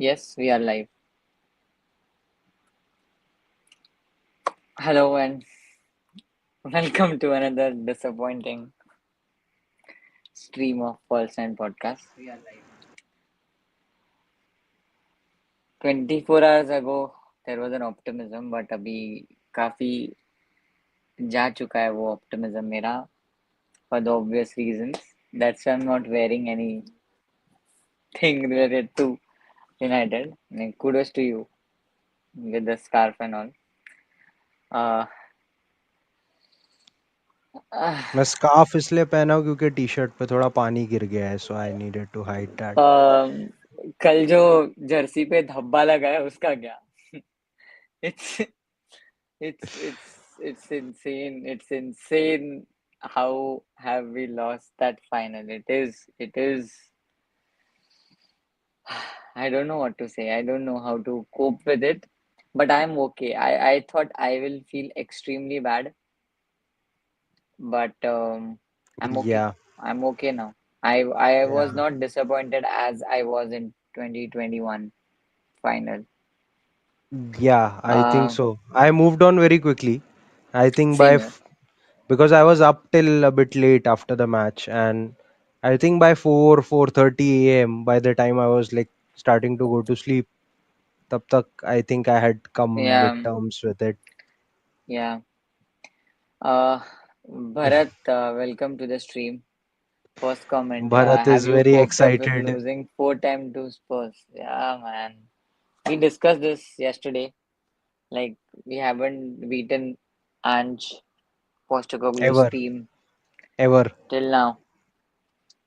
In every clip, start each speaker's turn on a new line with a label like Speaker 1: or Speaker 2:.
Speaker 1: Yes, we are live. Hello and welcome to another disappointing stream of False9 Podcast. 24 hours ago, there was an optimism, but अभी काफी जा चुका है वो optimism मेरा for the obvious reasons. That's why I'm not wearing anything related to United. And kudos to you with the scarf and all. Uh, uh,
Speaker 2: मैं scarf इसलिए पहना हूँ क्योंकि टी शर्ट पे थोड़ा पानी गिर गया है so I needed to hide that
Speaker 1: कल जो जर्सी पे धब्बा लगा है उसका क्या? It's it's insane. It's insane how have we lost that final. It is I don't know what to say. I don't know how to cope with it, but I'm okay. I thought I will feel extremely bad, but I'm okay.
Speaker 2: या
Speaker 1: I'm okay now. I
Speaker 2: या
Speaker 1: was not disappointed as I was in 2021 final.
Speaker 2: या I think
Speaker 1: Uh,
Speaker 2: so I moved on very quickly I think
Speaker 1: Same here.
Speaker 2: because I was up till a bit late after the match, and I think by 4:30 a.m. by the time I was like starting to go to sleep, tab tak I think I had come with
Speaker 1: Yeah,
Speaker 2: terms with it.
Speaker 1: yeah. Uh, Bharat, welcome to the stream. First comment,
Speaker 2: Bharat
Speaker 1: have
Speaker 2: is
Speaker 1: you
Speaker 2: very
Speaker 1: coped up with
Speaker 2: excited.
Speaker 1: losing four times to Spurs? Yeah, man. We discussed this yesterday. Like, we haven't beaten Ange Postecoglou's
Speaker 2: Ever,
Speaker 1: team
Speaker 2: ever.
Speaker 1: till now.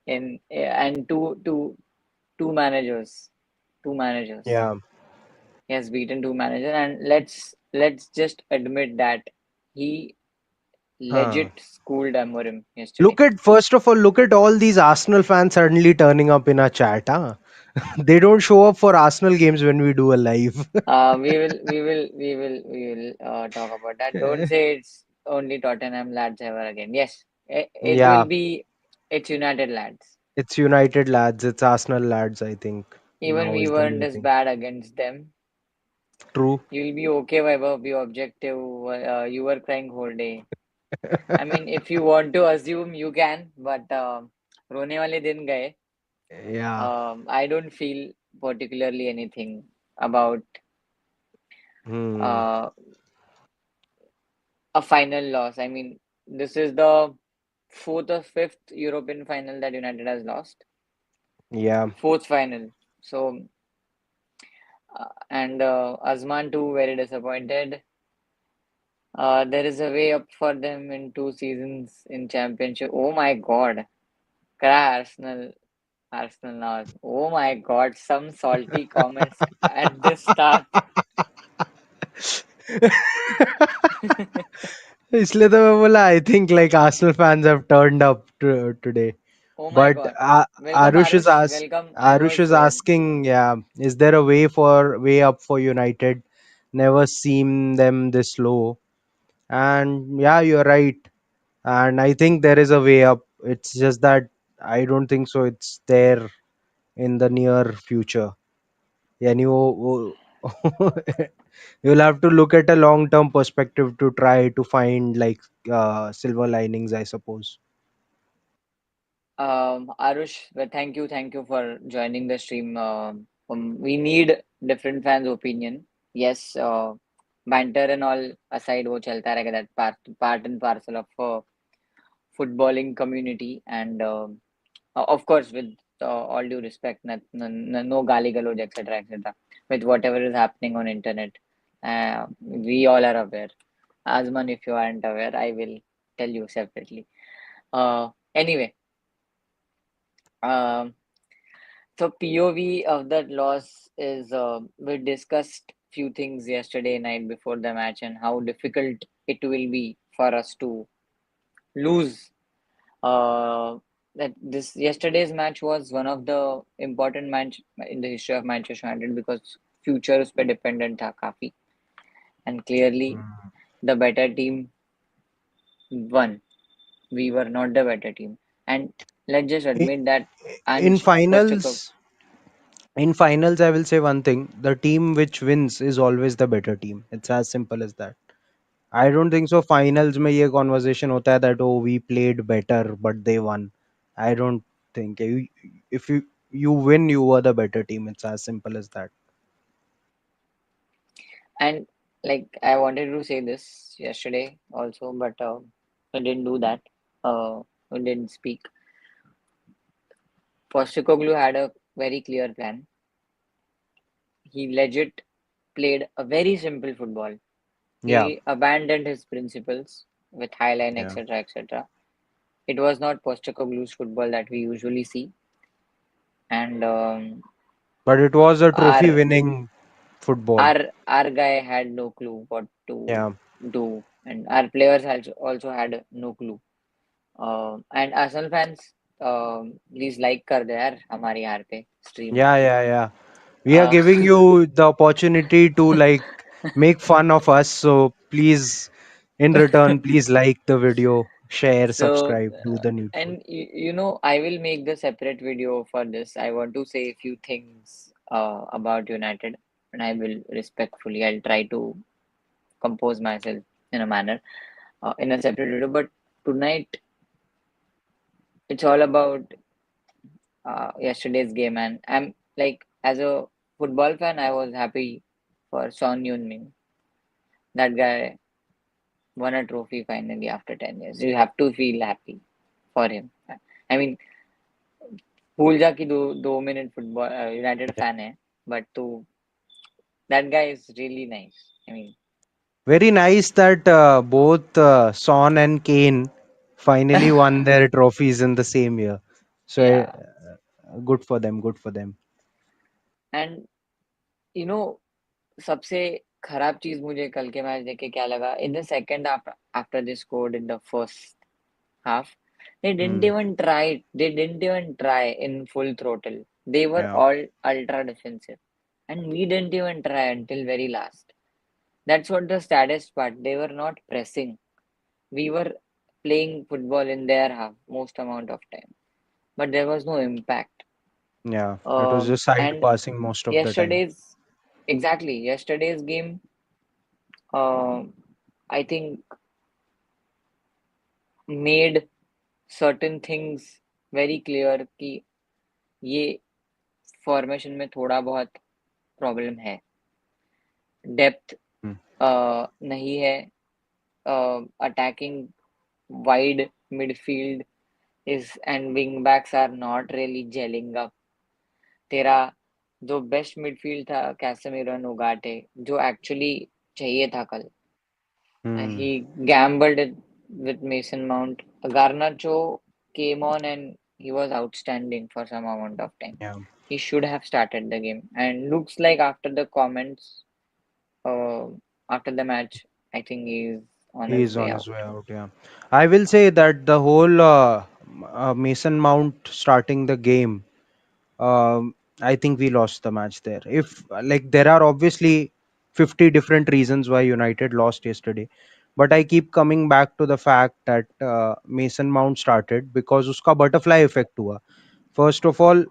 Speaker 1: And two managers, two managers.
Speaker 2: Yeah.
Speaker 1: He has beaten two managers, and let's just admit that he
Speaker 2: Huh.
Speaker 1: legit schooled Amorim yesterday.
Speaker 2: Look at first of all, look at all these Arsenal fans suddenly turning up in our chat. Huh? They don't show up for Arsenal games when we do a live.
Speaker 1: We will talk about that. Don't say it's only Tottenham lads ever again. Yes, it will
Speaker 2: Yeah,
Speaker 1: be. It's United lads.
Speaker 2: it's United lads, it's Arsenal lads. I think
Speaker 1: Even
Speaker 2: now
Speaker 1: we
Speaker 2: is the
Speaker 1: weren't
Speaker 2: new
Speaker 1: as
Speaker 2: thing.
Speaker 1: bad against them.
Speaker 2: True.
Speaker 1: You'll be okay, Vaibhav. Be objective. You were crying whole day. I mean, if you want to assume, you can. But रोने वाले दिन गए.
Speaker 2: Yeah.
Speaker 1: I don't feel particularly anything about
Speaker 2: Hmm.
Speaker 1: uh, a final loss. I mean, this is the fourth or fifth European final that United has lost.
Speaker 2: Yeah.
Speaker 1: Fourth final. So, and Azman too, very disappointed. There is a way up for them in two seasons in championship. Oh my God. Cry Arsenal. Arsenal now. Oh my God. Some salty comments at the start.
Speaker 2: इसलिए तो मैं बोला I think like Arsenal fans have turned up today
Speaker 1: Oh my
Speaker 2: but
Speaker 1: God. Welcome, Arush. Welcome. I
Speaker 2: Arush
Speaker 1: was
Speaker 2: is asking, yeah, is there a way up for United? Never seen them this low, and yeah, you're right, and I think there is a way up. It's just that I don't think so. It's there in the near future. And you'll have to look at a long term perspective to try to find like silver linings, I suppose.
Speaker 1: Arush, well, thank you for joining the stream. We need different fans' opinion. Yes, banter and all aside, वो चलता रहेगा that part and parcel of footballing community, and of course with all due respect, no gali galoj, etc., etc. With whatever is happening on internet, we all are aware. Azman, if you aren't aware, I will tell you separately. Anyway. Um, So POV of that loss is we discussed few things yesterday night before the match and how difficult it will be for us to lose. That this yesterday's match was one of the important match in the history of Manchester United because future उस पे dependent था काफी, and clearly
Speaker 2: Hmm.
Speaker 1: the better team won. We were not the better team, and let's just
Speaker 2: I-
Speaker 1: admit that
Speaker 2: In
Speaker 1: Ange Postecoglou.
Speaker 2: finals, In finals, I will say one thing: the team which wins is always the better team. It's as simple as that. I don't think so. Finals में ये conversation होता है that oh we played better but they won. I don't think if you win you were the better team. It's as simple as that.
Speaker 1: And like I wanted to say this yesterday also, but I didn't do that. I didn't speak. Postecoglou had a very clear plan. He legit played a very simple football.
Speaker 2: Yeah,
Speaker 1: He abandoned his principles with highline,
Speaker 2: yeah.
Speaker 1: etc., etc. It was not Postecoglou's football that we usually see, and
Speaker 2: But it was a trophy
Speaker 1: our
Speaker 2: winning football.
Speaker 1: our guy had no clue what to
Speaker 2: Yeah,
Speaker 1: do, and our players also had no clue. And Arsenal fans, please like कर दो यार हमारी यहाँ पे stream.
Speaker 2: yeah. We are
Speaker 1: Uh,
Speaker 2: giving you the opportunity to like make fun of us. So please, in return, please like the video, share,
Speaker 1: so
Speaker 2: subscribe, do the needful.
Speaker 1: and you know I will make the separate video for this. I want to say a few things about United, and I will respectfully. I'll try to compose myself in a manner in a separate video. But tonight it's all about yesterday's game, and I'm like as a football fan, I was happy for Son Heung-min. That guy won a trophy finally after 10 years. You have to feel happy for him. I mean, भूल जा कि 2 minute football United fan है but तो that guy is really nice. I mean,
Speaker 2: Very nice that both Son and Kane finally won their trophies in the same year. So
Speaker 1: yeah.
Speaker 2: good for them. Good for them.
Speaker 1: And you know सबसे खराब चीज मुझे कल के match देख के क्या लगा in the second after they scored in the first half. They didn't
Speaker 2: Hmm.
Speaker 1: even try. They didn't even try in full throttle. They were
Speaker 2: Yeah.
Speaker 1: all ultra defensive, and we didn't even try until very last. That's what the saddest part. They were not pressing. We were playing football in their half most amount of time, but there was no impact.
Speaker 2: Yeah. It was just side
Speaker 1: And
Speaker 2: passing most of the time.
Speaker 1: yesterday's exactly yesterday's game. Uh, I think made certain things very clear कि ये formation में थोड़ा बहुत problem है depth
Speaker 2: Hmm.
Speaker 1: नहीं है attacking wide midfield is and wing backs are not really gelling up. तेरा जो बेस्ट मिडफील्ड था कैसेमीरो एंड उगाटे जो एक्चुअली चाहिए था कल
Speaker 2: Hmm.
Speaker 1: he gambled it with Mason Mount. Garnacho came on and he was outstanding for some amount of time.
Speaker 2: Yeah.
Speaker 1: He should have started the game. And looks like after the comments, uh, after the match, I think he's on
Speaker 2: He
Speaker 1: his
Speaker 2: is
Speaker 1: way
Speaker 2: on
Speaker 1: out.
Speaker 2: his way out. Yeah. I will say that the whole Mason Mount starting the game, I think we lost the match there. If like there are obviously 50 different reasons why United lost yesterday, but I keep coming back to the fact that Mason Mount started because uska butterfly effect hua. First of all,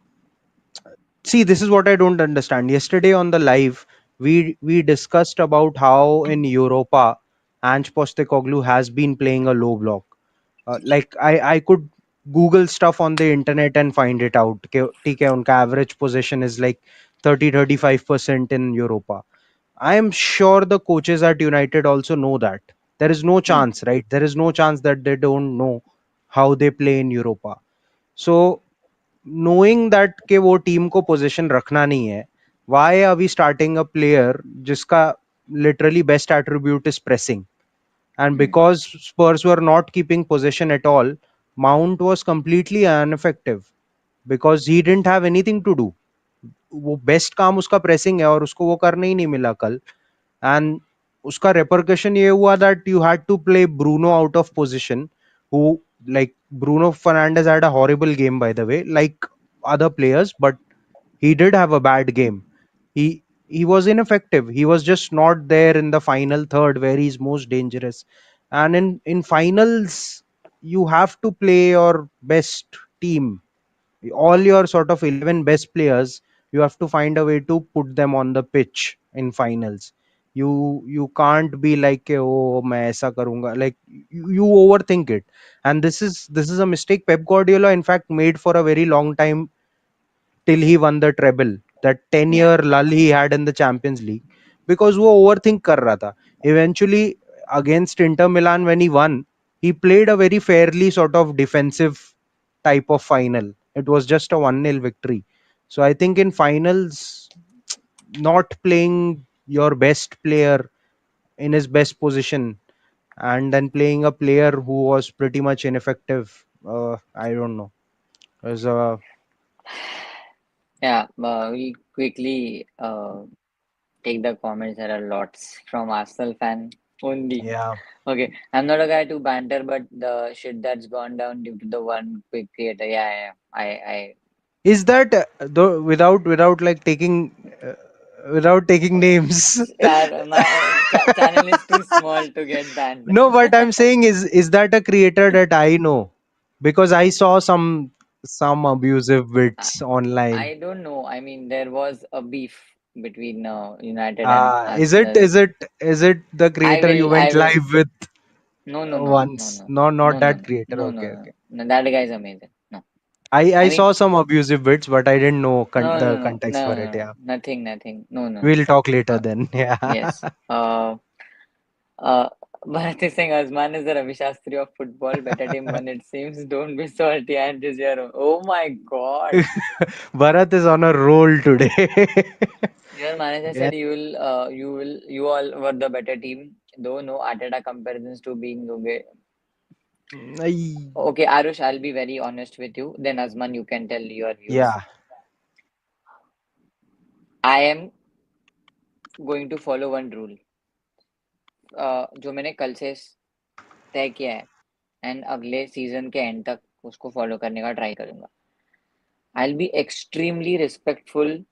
Speaker 2: see, this is what I don't understand. Yesterday on the live, we discussed about how in Europa, Ange Postecoglou has been playing a low block. Like I could Google stuff on the internet and find it out. ठीक है, उनका average possession is like 30-35% in Europa. I am sure the coaches at United also know that. There is no
Speaker 1: Hmm.
Speaker 2: chance, right? There is no chance that they don't know how they play in Europa. So knowing that कि वो team को position रखना नहीं है, why are we starting a player जिसका literally best attribute is pressing? And
Speaker 1: Hmm.
Speaker 2: because Spurs were not keeping possession at all, Mount was completely ineffective because he didn't have anything to do. वो best काम उसका pressing है और उसको वो करने ही नहीं मिला कल. And uska repercussion ye hua that you had to play Bruno out of position, who like Bruno Fernandes had a horrible game by the way, like other players, but he did have a bad game. He was ineffective. He was just not there in the final third where he's most dangerous. And in finals, you have to play your best team, all your sort of 11 best players you have to find a way to put them on the pitch in finals. You can't be like oh मैं ऐसा करूंगा, like you overthink it. And this is a mistake Pep Guardiola in fact made for a very long time till he won the treble. That 10-year
Speaker 1: Yeah.
Speaker 2: lull he had in the Champions League, because वो overthink कर रहा था. Eventually against Inter Milan when he won, he played a very fairly sort of defensive type of final. It was just a 1-0 victory. So I think in finals, not playing your best player in his best position and then playing a player who was pretty much ineffective, I don't know, was a
Speaker 1: Yeah, we quickly take the comments. There are lots from Arsenal fan only.
Speaker 2: yeah.
Speaker 1: Okay, I'm not a guy to banter, but the shit that's gone down due to the one quick creator. Yeah, yeah, I
Speaker 2: Is that though, without like taking without taking names?
Speaker 1: yeah, my channel is too small to get banned.
Speaker 2: No, what I'm saying is that a creator that I know, because I saw some abusive
Speaker 1: I,
Speaker 2: bits online.
Speaker 1: I don't know. I mean, there was a beef between United and
Speaker 2: Is it
Speaker 1: Arsenal.
Speaker 2: the creator you
Speaker 1: I
Speaker 2: went
Speaker 1: will.
Speaker 2: live with
Speaker 1: No, no, no, no,
Speaker 2: once?
Speaker 1: no,
Speaker 2: No,
Speaker 1: no,
Speaker 2: not
Speaker 1: no,
Speaker 2: that
Speaker 1: no,
Speaker 2: creator.
Speaker 1: no, no,
Speaker 2: Okay,
Speaker 1: no,
Speaker 2: okay.
Speaker 1: no. That guy is amazing. No,
Speaker 2: I
Speaker 1: I mean,
Speaker 2: saw some abusive bits, but I didn't know
Speaker 1: no, no,
Speaker 2: the
Speaker 1: no,
Speaker 2: context
Speaker 1: no,
Speaker 2: for
Speaker 1: no,
Speaker 2: it.
Speaker 1: no,
Speaker 2: Yeah,
Speaker 1: nothing, nothing. No, no, no.
Speaker 2: we'll talk later
Speaker 1: Uh,
Speaker 2: then. Yeah.
Speaker 1: yes. Uh, Bharat is saying Azman is the Ravi Shastri of football. Better team won, it seems. Don't be salty and this year. Oh my God.
Speaker 2: Bharat is on a roll today.
Speaker 1: Your manager
Speaker 2: Yeah.
Speaker 1: said you all were the better team. Though no Arteta comparisons to being okay.
Speaker 2: I-
Speaker 1: Okay, Arush, I'll be very honest with you. Then Azman, you can tell your views.
Speaker 2: yeah.
Speaker 1: I am going to follow one rule. जो मैंने कल से तय किया है and अगले season के and तक उसको फॉलो करने का ट्राई करूंगा. I'll be extremely respectful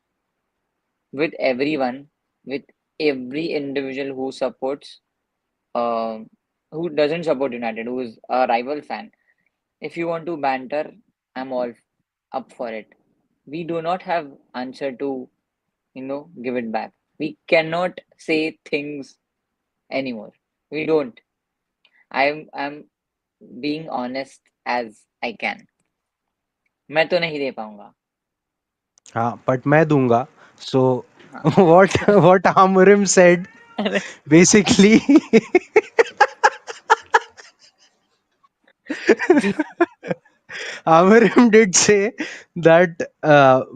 Speaker 1: with everyone, with every individual who supports, um, who doesn't support United, who is a rival fan. If you want to banter, I'm all up for it. We do not have answer to, give it back. We cannot say things anymore. We don't. I'm being honest as I can. मैं तो नहीं दे पाऊंगा.
Speaker 2: हाँ, but मैं दूंगा. So
Speaker 1: हाँ.
Speaker 2: what Amorim said
Speaker 1: अरे
Speaker 2: basically.
Speaker 1: जो
Speaker 2: Amarim did say that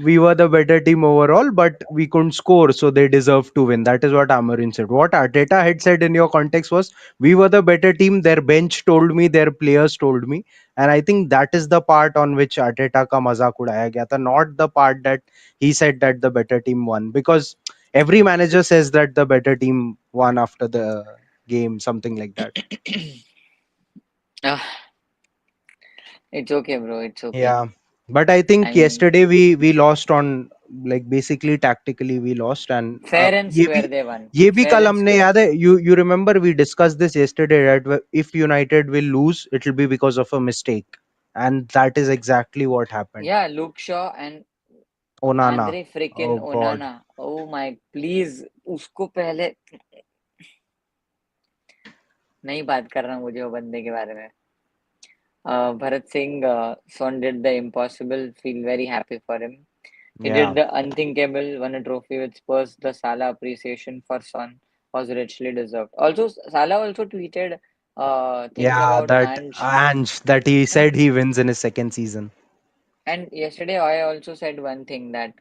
Speaker 2: we were the better team overall, but we couldn't score, so they deserve to win. That is what Amarim said. What Arteta had said in your context was, we were the better team. Their bench told me, their players told me, and I think that is the part on which Arteta ka mazak udaya gaya tha, not the part that he said that the better team won, because every manager says that the better team won after the game, something like that.
Speaker 1: Ah, it's okay, bro. It's okay.
Speaker 2: Yeah, but I
Speaker 1: I
Speaker 2: think
Speaker 1: mean,
Speaker 2: yesterday we lost on, like, basically tactically we lost. And
Speaker 1: fair and square they won.
Speaker 2: ये भी
Speaker 1: Fair
Speaker 2: कल
Speaker 1: and
Speaker 2: हमने
Speaker 1: square.
Speaker 2: याद है, you remember we discussed this yesterday, that if United will lose, it will be because of a mistake, and that is exactly what happened.
Speaker 1: Yeah, Luke Shaw and
Speaker 2: Onana,
Speaker 1: Andre freaking
Speaker 2: oh god.
Speaker 1: Onana. Oh my, please. उसको पहले नहीं बात कर रहा हूँ मुझे वो बंदे के बारे में. Bharat Singh, Son did the impossible. Feel very happy for him. He did
Speaker 2: Yeah,
Speaker 1: the unthinkable. Won a trophy with Spurs. The Salah appreciation for Son was richly deserved. Also, Salah also tweeted things
Speaker 2: yeah,
Speaker 1: about
Speaker 2: that
Speaker 1: Ange.
Speaker 2: Ange, that he
Speaker 1: And
Speaker 2: said he wins in his second season.
Speaker 1: and yesterday I also said one thing that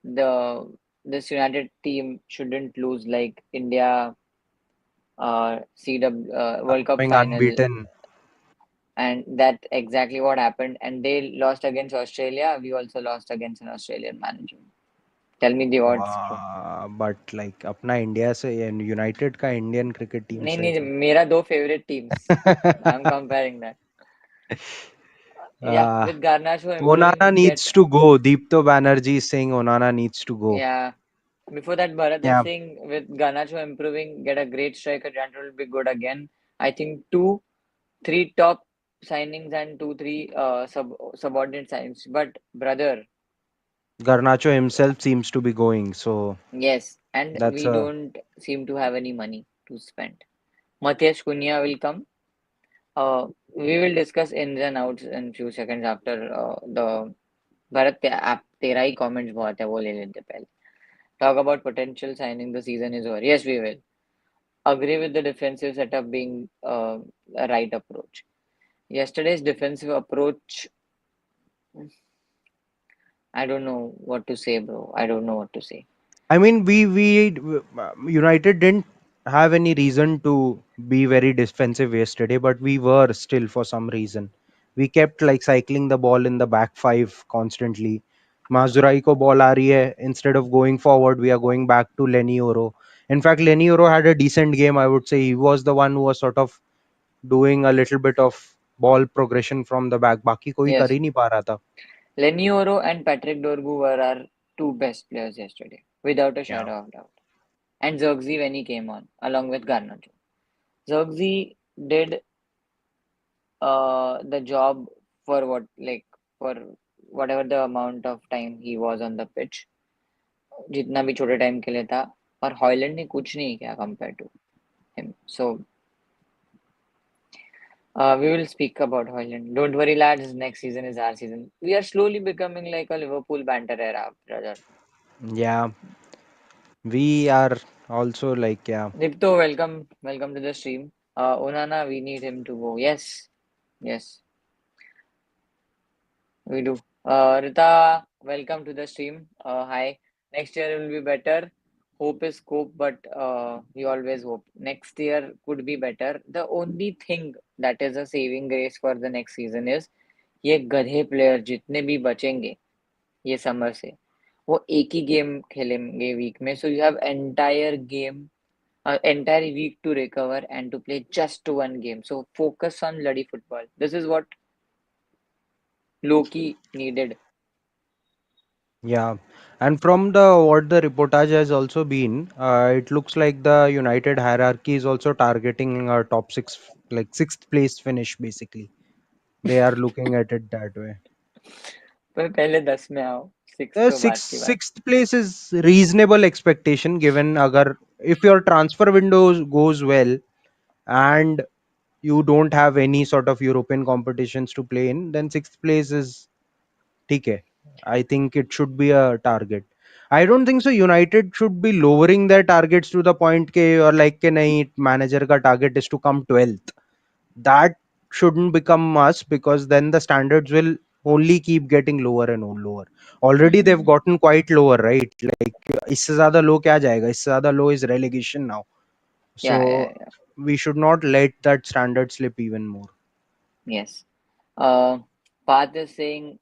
Speaker 1: the this United team shouldn't lose like India CW World Cup
Speaker 2: Coming
Speaker 1: final,
Speaker 2: unbeaten.
Speaker 1: and that exactly what happened. And they lost against Australia. We also lost against an Australian manager. Tell me the odds, bro.
Speaker 2: But like अपना India से United का Indian cricket team
Speaker 1: नहीं
Speaker 2: से
Speaker 1: नहीं,
Speaker 2: तो
Speaker 1: मेरा दो favourite teams. I am comparing that. Yeah,
Speaker 2: uh,
Speaker 1: with Garnacho
Speaker 2: Onana
Speaker 1: improving, get
Speaker 2: needs to go. Deepto Banerjee is saying Onana needs to go.
Speaker 1: yeah. Before that, Bharat is
Speaker 2: Yeah,
Speaker 1: saying with Garnacho improving, get a great striker. Janto will be good again. I think two, three top signings and two, three subordinate signings. But brother,
Speaker 2: Garnacho himself seems to be going, so
Speaker 1: Yes, and
Speaker 2: that's
Speaker 1: we
Speaker 2: a.
Speaker 1: don't seem to have any money to spend. Matthias Cunha will come. Uh, we will discuss ins and outs in few seconds after the Bharat आप तेरा ही comments बहुत है वो ले लेते पहले. Talk about potential signing the season is over. Yes, we will. Agree with the defensive setup being a right approach. Yesterday's defensive approach, I don't know what to say, bro. I don't know what to say.
Speaker 2: I mean, United didn't have any reason to be very defensive yesterday, but we were still for some reason. We kept like cycling the ball in the back five constantly. Mazurai ko ball aa rahi hai. Instead of going forward, we are going back to Lenny Oro. In fact, Lenny Oro had a decent game. I would say he was the one who was sort of doing a little bit of ball progression from the back. बाकी कोई कर
Speaker 1: Yes,
Speaker 2: ही नहीं पा रहा था.
Speaker 1: Lenny Oro and Patrick Dorgu were our two best players yesterday, without a
Speaker 2: Yeah.
Speaker 1: shadow of doubt. And Zirkzee when he came on, along with Garnacho. Zirkzee did the job for for whatever the amount of time he was on the pitch, जितना भी छोटे time के लिए था. और Højlund ने कुछ नहीं किया compare to him. So we will speak about Haaland. Don't worry, lads. Next season is our season. We are slowly becoming like a Liverpool banter era, brother.
Speaker 2: Yeah, we are also like, yeah.
Speaker 1: Dipto, welcome to the stream. Onana, we need him to go. Yes, yes, we do. Rita, welcome to the stream. Hi. Next year will be better. Hope is scope, but we always hope. Next year could be better. The only thing that is a saving grace for the next season is ये गधे player जितने भी बचेंगे ये summer से वो एक ही game खेलेंगे वीक में so you have entire game entire week to recover and to play just one game so focus on bloody football. This is what Loki needed.
Speaker 2: Yeah, and from the what the reportage has also been, it looks like the United hierarchy is also targeting a top six, like sixth place finish. Basically, they are looking at it that way.
Speaker 1: पर पहले 10 में आओ 6
Speaker 2: The
Speaker 1: तो बात की बात.
Speaker 2: sixth place is reasonable expectation given agar if your transfer window goes well and you don't have any sort of European competitions to play in, then sixth place is okay. I think it should be a target. I don't think so. United should be lowering their targets to the point ke or like ke nahi manager ka target is to come 12th. That shouldn't become must because then the standards will only keep getting lower and lower. Already they've
Speaker 1: Hmm.
Speaker 2: gotten quite lower, right? Like इससे ज़्यादा low क्या जाएगा? इससे ज़्यादा low is relegation now.
Speaker 1: Yeah,
Speaker 2: So
Speaker 1: yeah.
Speaker 2: we should not let that standard slip even more.
Speaker 1: Yes. uh Path is saying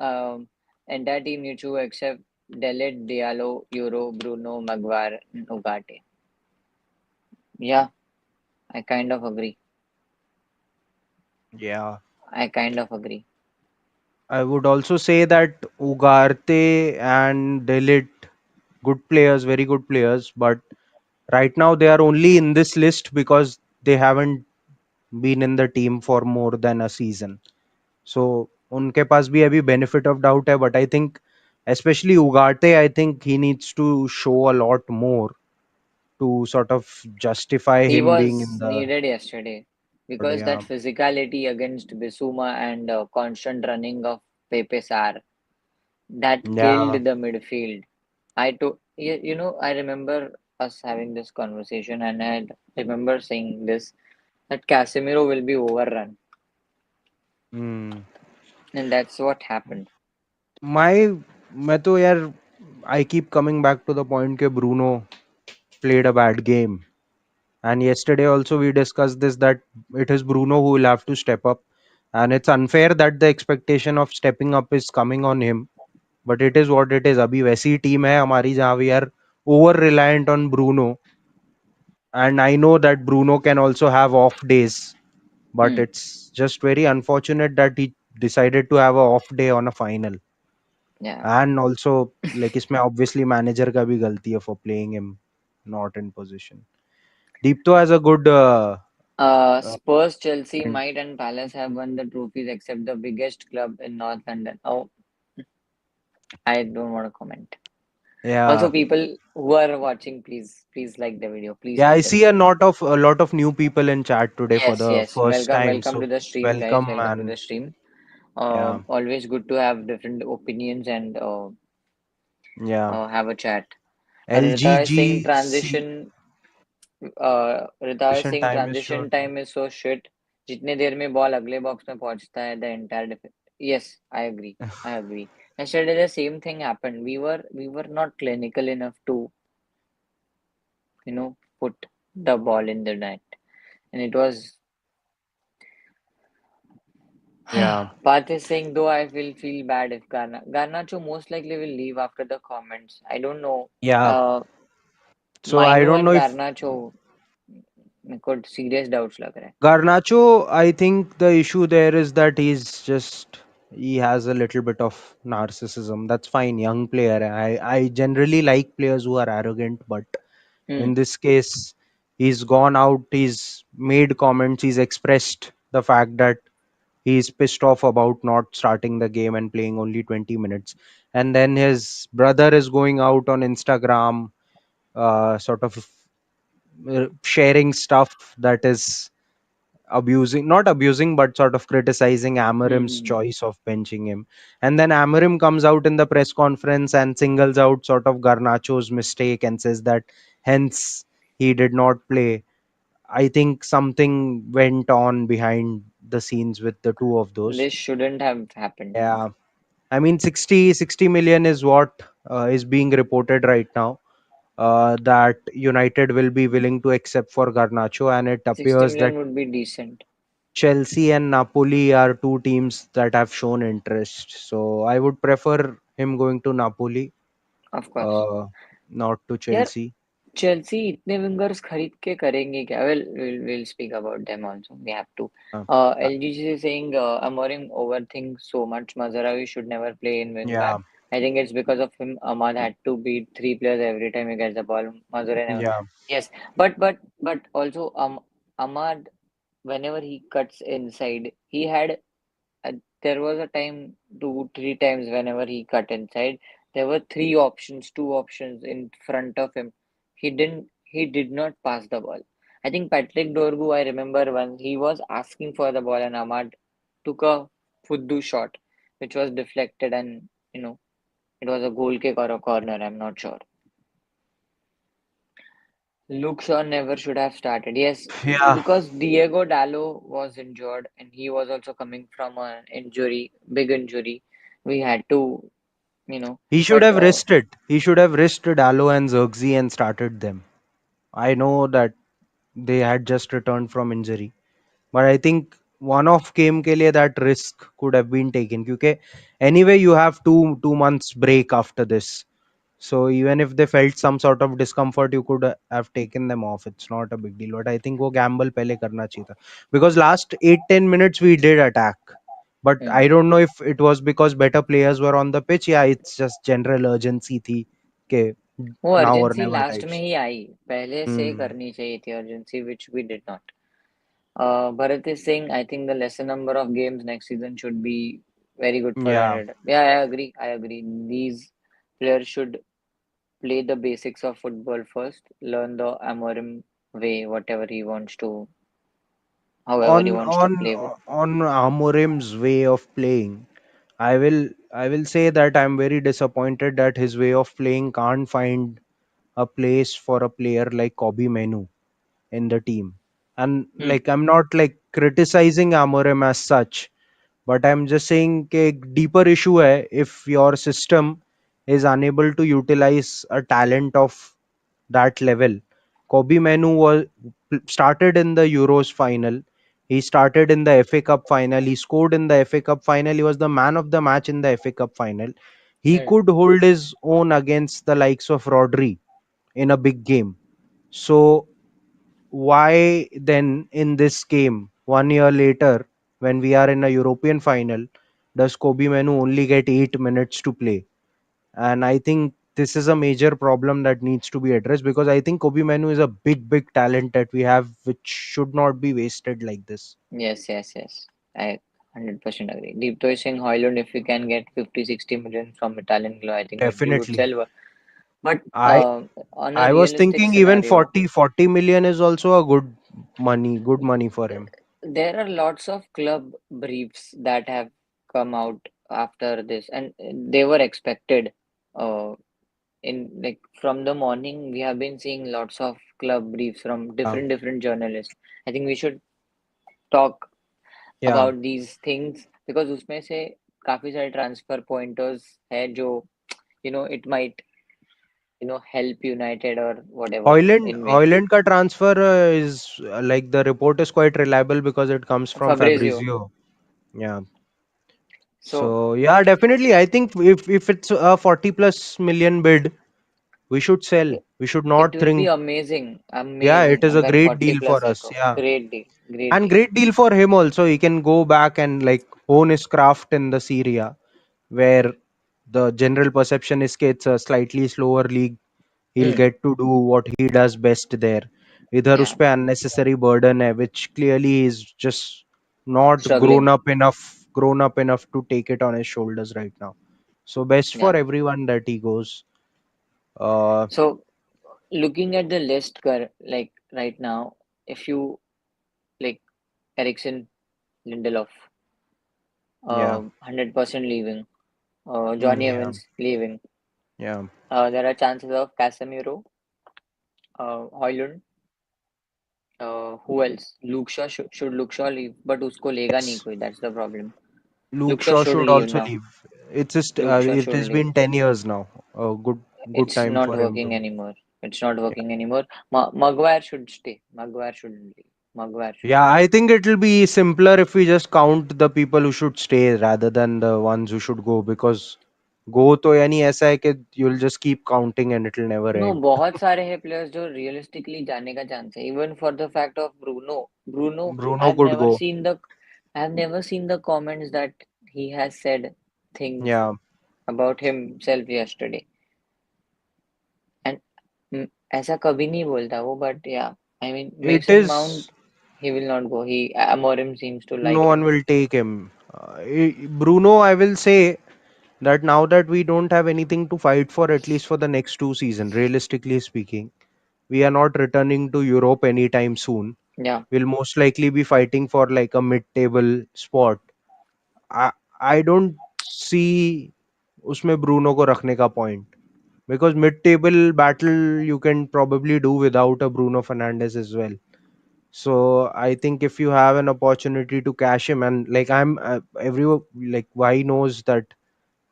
Speaker 1: entire team needs to accept Delit, Diallo, Euro, Bruno, Maguire, and Ugarte. Yeah, I kind of agree.
Speaker 2: Yeah.
Speaker 1: I kind of agree.
Speaker 2: I would also say that Ugarte and Delit, good players, very good players, but right now they are only in this list because they haven't been in the team for more than a season. So उनके पास भी अभी benefit of doubt है, but I think especially Ugarte, I think he needs to show a lot more to sort of justify
Speaker 1: He
Speaker 2: him being in
Speaker 1: was
Speaker 2: the
Speaker 1: needed yesterday
Speaker 2: squad.
Speaker 1: because that
Speaker 2: Yeah,
Speaker 1: physicality against Bissouma and constant running of Pepe Sarr that killed
Speaker 2: yeah.
Speaker 1: the midfield. I remember us having this conversation, and I remember saying this that Casemiro will be overrun,
Speaker 2: Hmm.
Speaker 1: and that's what happened.
Speaker 2: My मैं तो यार I keep coming back to the point that Bruno played a bad game. And yesterday also we discussed this that it is Bruno who will have to step up. And it's unfair that the expectation of stepping up is coming on him. But it is what it is. अभी वैसी team है हमारी जहाँ we are over reliant on Bruno. And I know that Bruno can also have off days. But
Speaker 1: Hmm.
Speaker 2: it's just very unfortunate that he decided to have a off day on a final.
Speaker 1: Yeah.
Speaker 2: And also like इसमें obviously manager का भी गलती है for playing him not in position. Deepto has a good uh,
Speaker 1: Spurs, Chelsea,
Speaker 2: point.
Speaker 1: Might, and Palace have won the trophies except the biggest club in North London. Oh, I don't want to comment. Also,
Speaker 2: Yeah.
Speaker 1: people who are watching, please like the video. Please
Speaker 2: Yeah, I
Speaker 1: like the
Speaker 2: see
Speaker 1: video.
Speaker 2: a lot of new people in chat today for
Speaker 1: Yes,
Speaker 2: the
Speaker 1: yes.
Speaker 2: first
Speaker 1: Welcome,
Speaker 2: time.
Speaker 1: welcome
Speaker 2: So
Speaker 1: to the stream, guys.
Speaker 2: welcome,
Speaker 1: Welcome to
Speaker 2: and
Speaker 1: the stream.
Speaker 2: yeah,
Speaker 1: Always good to have different opinions and
Speaker 2: yeah.
Speaker 1: have a chat. Rita is saying
Speaker 2: LGGC
Speaker 1: Rita is
Speaker 2: session
Speaker 1: saying
Speaker 2: time is
Speaker 1: transition
Speaker 2: short.
Speaker 1: time is so shit. जितने देर में ball अगले box में पहुंचता है the entire yes, I agree. I agree. Yesterday the same thing happened. We were not clinical enough to put the ball in the net, and it was.
Speaker 2: Yeah,
Speaker 1: Path is saying though I will feel bad if Garnacho most likely will leave after the comments. I don't know.
Speaker 2: yeah.
Speaker 1: Uh,
Speaker 2: So I
Speaker 1: Mainu
Speaker 2: don't know
Speaker 1: and
Speaker 2: if
Speaker 1: Garnacho मेरे को serious doubts लग रहा है.
Speaker 2: Garnacho, I think the issue there is that he has a little bit of narcissism. That's fine, young player. I generally like players who are arrogant, but
Speaker 1: Hmm.
Speaker 2: in this case, he's gone out, he's made comments, he's expressed the fact that he's pissed off about not starting the game and playing only 20 minutes. And then his brother is going out on Instagram, sort of sharing stuff that is abusing, not abusing, but sort of criticizing Amarim's
Speaker 1: Hmm.
Speaker 2: choice of benching him. And then Amarim comes out in the press conference and singles out sort of Garnacho's mistake and says that hence he did not play. I think something went on behind the scenes with the two of those.
Speaker 1: This shouldn't have happened.
Speaker 2: Yeah. I mean, 60 million is what is being reported right now, that United will be willing to accept for Garnacho, and it
Speaker 1: 60
Speaker 2: appears that
Speaker 1: million would be decent,
Speaker 2: Chelsea and Napoli are two teams that have shown interest. So I would prefer him going to Napoli,
Speaker 1: of course.
Speaker 2: uh, not to
Speaker 1: यार
Speaker 2: Chelsea.
Speaker 1: Chelsea इतने wingers खरीद के करेंगे क्या? We'll speak about them also. We have to.
Speaker 2: Uh, uh,
Speaker 1: LGC is saying Amorim overthinks so much. Mazarawi should never play in wing
Speaker 2: yeah,
Speaker 1: back. I think it's because of him. Ahmad had to beat three players every time he gets the ball. Mazarawi never.
Speaker 2: yeah,
Speaker 1: Yes, but also Ahmad, whenever he cuts inside, he had there was a time, two, three times whenever he cut inside, there were three options, two options in front of him. He did not pass the ball. I think Patrick Dorgu, I remember when he was asking for the ball and Ahmad took a fuddu shot, which was deflected and, it was a goal kick or a corner, I'm not sure. Luke Shaw never should have started. Yes,
Speaker 2: yeah.
Speaker 1: because Diego Dallo was injured and he was also coming from an injury, big injury. We had to,
Speaker 2: He should
Speaker 1: but
Speaker 2: have rested. He should have rested Alo and Zirkzee and started them. I know that they had just returned from injury, but I think one off game के लिए that risk could have been taken. क्योंकि anyway you have two months break after this. So even if they felt some sort of discomfort, you could have taken them off. It's not a big deal. But I think वो gamble पहले करना चाहिए था. Because last 8-10 minutes we did attack. But
Speaker 1: hmm.
Speaker 2: I don't know if it was because better players were on the pitch. Yeah, it's just general urgency थी कि
Speaker 1: वो
Speaker 2: now or
Speaker 1: urgency
Speaker 2: never
Speaker 1: last में
Speaker 2: types.
Speaker 1: ही आई, पहले से
Speaker 2: Hmm.
Speaker 1: करनी चाहिए थी urgency, which we did not. Bharat is saying, I think the lesser number of games next season should be very good for
Speaker 2: Yeah.
Speaker 1: United. Yeah, I agree. I agree. These players should play the basics of football first, learn the Amorim way, however he
Speaker 2: On
Speaker 1: wants to
Speaker 2: on
Speaker 1: play with.
Speaker 2: on Amorim's way of playing, I will say that I'm very disappointed that his way of playing can't find a place for a player like Kobe Menu in the team. And
Speaker 1: Hmm.
Speaker 2: like I'm not like criticizing Amorim as such, but I'm just saying a deeper issue hai if your system is unable to utilize a talent of that level. Kobe Menu started in the Euros final. He started in the FA Cup final. He scored in the FA Cup final. He was the man of the match in the FA Cup final. He
Speaker 1: Hmm.
Speaker 2: could hold his own against the likes of Rodri in a big game. So why then in this game 1 year later, when we are in a European final, does Kobe Menu only get 8 minutes to play? And I think this is a major problem that needs to be addressed, because I think Kobe Manu is a big talent that we have, which should not be wasted like this.
Speaker 1: Yes, yes, yes. I 100% agree. Deepto is saying Hoyland, if we can get 50, 60 million from Italian club, I think he would
Speaker 2: Definitely.
Speaker 1: sell. But
Speaker 2: I
Speaker 1: on a
Speaker 2: I was
Speaker 1: realistic
Speaker 2: thinking even
Speaker 1: scenario,
Speaker 2: 40 million is also a good money for him.
Speaker 1: there are lots of club briefs that have come out after this, and they were expected. Uh, in like from the morning, we have been seeing lots of club briefs from
Speaker 2: Yeah.
Speaker 1: different journalists. I think we should talk
Speaker 2: Yeah.
Speaker 1: about these things because उसमें से काफी सारे transfer pointers है जो it might help United or whatever in way.
Speaker 2: Hoyland ka transfer is like the report is quite reliable because it comes from
Speaker 1: Fabrizio.
Speaker 2: Fabrizio. Yeah.
Speaker 1: So
Speaker 2: So yeah, definitely. I think if it's a 40 plus million bid, we should sell.
Speaker 1: it,
Speaker 2: We should
Speaker 1: it
Speaker 2: not
Speaker 1: will be
Speaker 2: think.
Speaker 1: amazing,
Speaker 2: Yeah, it
Speaker 1: amazing.
Speaker 2: is a
Speaker 1: अगर
Speaker 2: great
Speaker 1: 40
Speaker 2: deal
Speaker 1: plus
Speaker 2: for
Speaker 1: है
Speaker 2: us.
Speaker 1: तो
Speaker 2: Yeah,
Speaker 1: great
Speaker 2: and
Speaker 1: deal.
Speaker 2: great deal for him also. He can go back and like hone his craft in the Syria, where the general perception is कि it's a slightly slower league. He'll
Speaker 1: Hmm.
Speaker 2: get to do what he does best there. इधर उस
Speaker 1: Yeah,
Speaker 2: पे unnecessary burden है, which clearly is just not
Speaker 1: struggling.
Speaker 2: grown up enough to take it on his shoulders right now. So best
Speaker 1: Yeah.
Speaker 2: for everyone that he goes. Uh,
Speaker 1: So looking at the list, like right now, if you like Ericsson, Lindelof,
Speaker 2: yeah,
Speaker 1: 100% leaving. Johnny
Speaker 2: yeah,
Speaker 1: Evans leaving.
Speaker 2: yeah.
Speaker 1: There are chances of Casemiro, Højlund. Who else? Luke Shaw should Luke Shaw leave, but उसको लेगा नहीं
Speaker 2: Yes,
Speaker 1: कोई. That's the problem.
Speaker 2: Luke
Speaker 1: Luke Shaw
Speaker 2: Shaw
Speaker 1: should
Speaker 2: should
Speaker 1: leave
Speaker 2: also
Speaker 1: now.
Speaker 2: leave. It's just
Speaker 1: Luke Shaw
Speaker 2: it
Speaker 1: should
Speaker 2: has
Speaker 1: leave.
Speaker 2: been 10 years now. A good
Speaker 1: It's
Speaker 2: time
Speaker 1: not
Speaker 2: for him
Speaker 1: working
Speaker 2: to.
Speaker 1: anymore. It's not
Speaker 2: Yeah.
Speaker 1: working anymore. Maguire should stay. Maguire shouldn't leave. Maguire should
Speaker 2: Yeah,
Speaker 1: leave.
Speaker 2: I think it will be simpler if we just count the people who should stay rather than the ones who should go because go तो यानी ऐसा है कि you'll just keep counting and it'll never
Speaker 1: No,
Speaker 2: end.
Speaker 1: बहुत सारे हैं players जो realistically जाने का chance है. Even for the fact of Bruno. Bruno,
Speaker 2: Bruno could
Speaker 1: Never
Speaker 2: go.
Speaker 1: seen I've never seen the comments that he has said things
Speaker 2: Yeah,
Speaker 1: about himself yesterday. And ऐसा कभी नहीं बोलता वो, but yeah, I mean
Speaker 2: it
Speaker 1: Mason
Speaker 2: is.
Speaker 1: Mount, he will not go. Amorim seems to
Speaker 2: No
Speaker 1: like
Speaker 2: one
Speaker 1: him.
Speaker 2: will take him. Bruno, I will say that now that we don't have anything to fight for, at least for the next 2 seasons, realistically speaking, we are not returning to Europe anytime soon.
Speaker 1: Yeah,
Speaker 2: We'll most likely be fighting for like a mid-table spot. I I don't see उसमें Bruno को रखने का point because mid-table battle you can probably do without a Bruno Fernandes as well. So I think if you have an opportunity to cash him and like everyone like why knows that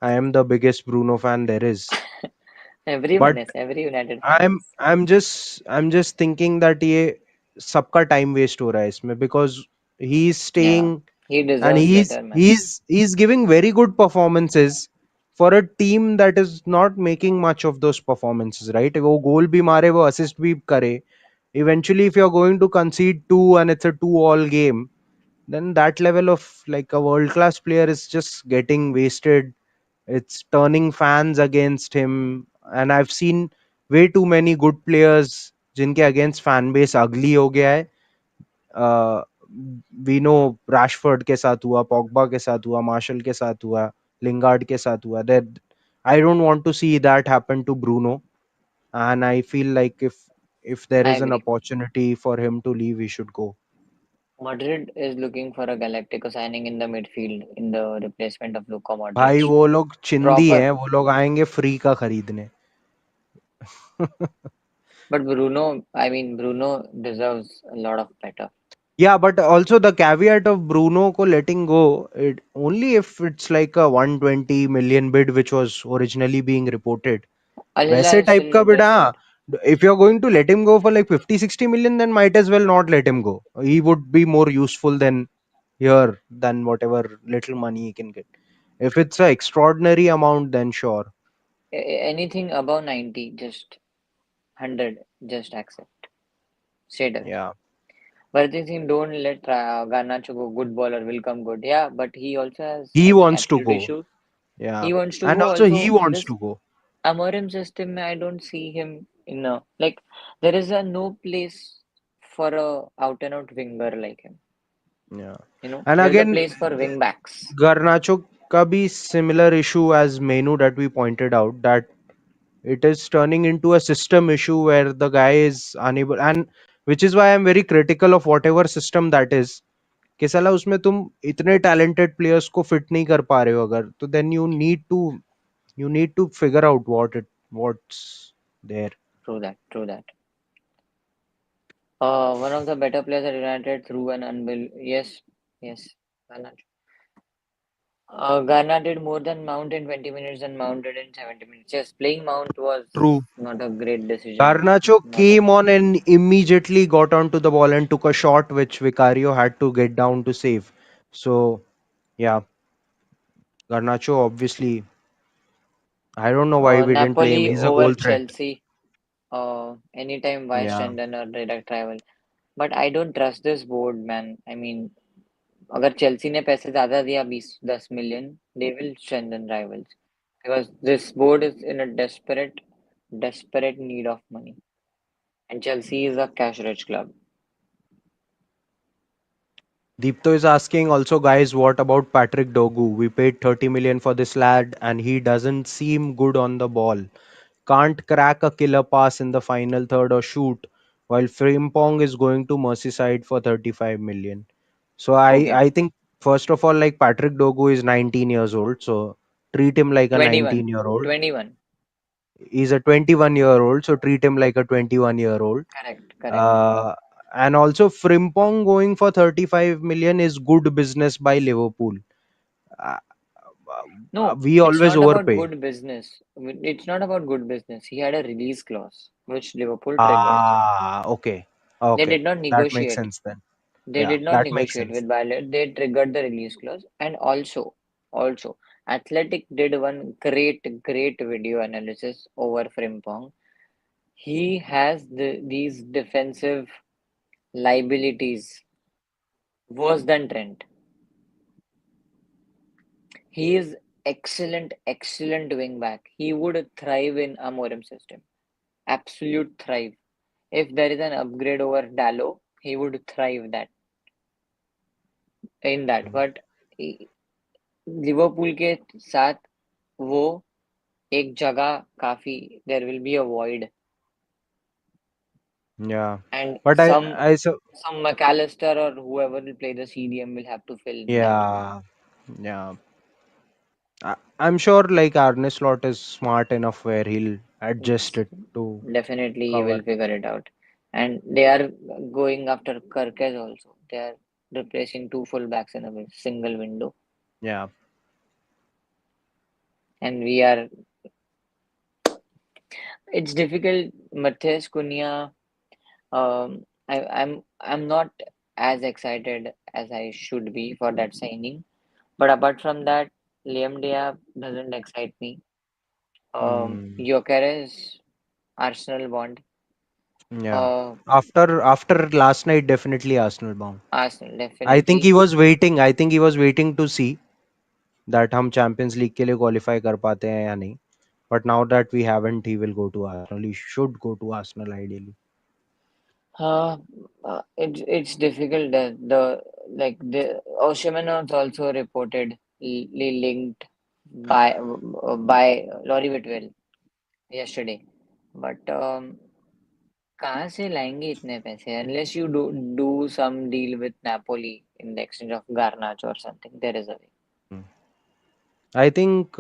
Speaker 2: I am the biggest Bruno fan there is,
Speaker 1: everyone
Speaker 2: but
Speaker 1: is. Every United fan is.
Speaker 2: I'm just thinking that ये सबका time waste हो रहा है इसमें because he's
Speaker 1: Yeah,
Speaker 2: staying
Speaker 1: he
Speaker 2: and
Speaker 1: deserves
Speaker 2: he's
Speaker 1: better, man.
Speaker 2: he's he's giving very good performances for a team that is not making much of those performances, right? वो goal भी मारे वो assist भी करे. Eventually if you're going to concede two and it's a 2-all game, then that level of like a world class player is just getting wasted. It's turning fans against him, and I've seen way too many good players जिनके against fan base ugly हो गया है. We know Rashford के साथ हुआ, Pogba के साथ हुआ, मार्शल के साथ हुआ, लिंगार्ड के साथ हुआ. That I don't want to see that happen to Bruno, and I feel like if there
Speaker 1: I
Speaker 2: is an
Speaker 1: agree.
Speaker 2: opportunity for him to leave, he should go.
Speaker 1: Madrid is looking for a Galactico signing in the midfield in the replacement of Luka
Speaker 2: भाई
Speaker 1: Modric.
Speaker 2: वो लोग चिंदी
Speaker 1: Proper.
Speaker 2: हैं, वो लोग आएंगे free का खरीदने.
Speaker 1: But Bruno, I mean, Bruno deserves a lot of better.
Speaker 2: Yeah, but also the caveat of Bruno ko letting go, it only if it's like a 120 million bid which was originally being reported.
Speaker 1: Al
Speaker 2: वैसे
Speaker 1: Hilal is
Speaker 2: type
Speaker 1: still
Speaker 2: का बिना,
Speaker 1: interested.
Speaker 2: if you're going to let him go for like 50-60 million, then might as well not let him go. He would be more useful than here than whatever little money he can get. If it's an extraordinary amount, then sure.
Speaker 1: Anything above 90, just 100, just accept. Straight away.
Speaker 2: Yeah,
Speaker 1: But the thing, don't let Garnacho go. Good bowler will come good. Yeah, but he also has,
Speaker 2: he
Speaker 1: I think,
Speaker 2: wants to
Speaker 1: attitude
Speaker 2: go.
Speaker 1: issues.
Speaker 2: Yeah,
Speaker 1: He wants to
Speaker 2: and
Speaker 1: go
Speaker 2: also he
Speaker 1: also.
Speaker 2: wants
Speaker 1: This
Speaker 2: to go.
Speaker 1: Amorim system, I don't see him in a like there is a no place for a out and out winger like him.
Speaker 2: Yeah.
Speaker 1: You know,
Speaker 2: And
Speaker 1: there's a
Speaker 2: again,
Speaker 1: place for wing backs.
Speaker 2: Garnacho का भी similar issue as Menu that we pointed out, that it is turning into a system issue where the guy is unable, and which is why I'm very critical of whatever system that is. कि साला उसमें तुम इतने talented players को fit नहीं कर पा रहे हो अगर, तो then you need to figure out what's there.
Speaker 1: True that. True that. One of the better players at United through an unbelievable. Yes, yes. Garnacho. Garner did more than Mount in 20 minutes than Mount did in 70 minutes. Yes, playing Mount was
Speaker 2: True.
Speaker 1: not a great decision.
Speaker 2: Garnacho
Speaker 1: Not a
Speaker 2: came on and immediately got onto the ball and took a shot which Vicario had to get down to save. So yeah, Garnacho obviously, I don't know why we didn't play him.
Speaker 1: Napoli
Speaker 2: He's a
Speaker 1: over
Speaker 2: goal threat.
Speaker 1: Chelsea. Anytime why
Speaker 2: Yeah.
Speaker 1: strengthen a direct rival. But I don't trust this board, man. I mean, अगर Chelsea ने पैसे ज्यादा दिया 20-10 million, they will strengthen rivals because this board is in a desperate need of money, and Chelsea is a cash-rich club.
Speaker 2: Deepto is asking also, guys, what about Patrick Dogu? We paid 30 million for this lad and he doesn't seem good on the ball. Can't crack a killer pass in the final third or shoot, while Frimpong is going to Merseyside for 35 million. So
Speaker 1: Okay,
Speaker 2: I think first of all, like Patrick Dogu is 19 years old, so treat him like a
Speaker 1: 21,
Speaker 2: 19-year-old.
Speaker 1: 21.
Speaker 2: He's a 21-year-old, so treat him like a 21-year-old.
Speaker 1: Correct, correct.
Speaker 2: Uh, and also Frimpong going for 35 million is good business by Liverpool. Uh,
Speaker 1: No,
Speaker 2: we
Speaker 1: it's
Speaker 2: always
Speaker 1: not about
Speaker 2: overpay.
Speaker 1: good business. It's not about good business. He had a release clause, which Liverpool triggered.
Speaker 2: Ah, okay.
Speaker 1: They
Speaker 2: Okay.
Speaker 1: did not
Speaker 2: That makes
Speaker 1: negotiate.
Speaker 2: sense then.
Speaker 1: They
Speaker 2: Yeah,
Speaker 1: did not
Speaker 2: that makes
Speaker 1: negotiate
Speaker 2: sense.
Speaker 1: with Violet. They triggered the release clause, and also, Athletic did one great video analysis over Frimpong. He has these defensive liabilities worse than Trent. He is excellent wing back. He would thrive in Amorim system. Absolute thrive. If there is an upgrade over Dallo, he would thrive that in that. But Liverpool के साथ वो एक जगह काफी there will be a void
Speaker 2: Yeah.
Speaker 1: and
Speaker 2: But
Speaker 1: some McAllister or whoever will play the CDM will have to fill that.
Speaker 2: yeah, yeah. I'm sure like Arne Slot is smart enough where he'll adjust
Speaker 1: Yes,
Speaker 2: it to
Speaker 1: definitely he
Speaker 2: cover.
Speaker 1: will figure it out. And they are going after Kirkes also. They are replacing two fullbacks in a single window.
Speaker 2: Yeah.
Speaker 1: And we are, it's difficult. Matheus Cunha, I'm not as excited as I should be for that signing. But apart from that, Liam Diab doesn't excite me.
Speaker 2: Hmm.
Speaker 1: Gyökeres, Arsenal bond.
Speaker 2: Yeah.
Speaker 1: Uh,
Speaker 2: After last night, definitely Arsenal bound.
Speaker 1: Arsenal
Speaker 2: I think
Speaker 1: definitely.
Speaker 2: he was waiting. I think he was waiting to see that हम champions league के लिए qualify कर पाते हैं या नहीं. But now that we haven't, he will go to Arsenal. He should go to Arsenal ideally.
Speaker 1: Uh, it's difficult that the like the Osimhen was also reportedly linked by Laurie Whitwell yesterday. But कहाँ से लाएंगे इतने पैसे unless you do some deal with Napoli in the exchange of Garnacho or something. There is a way.
Speaker 2: Hmm. I think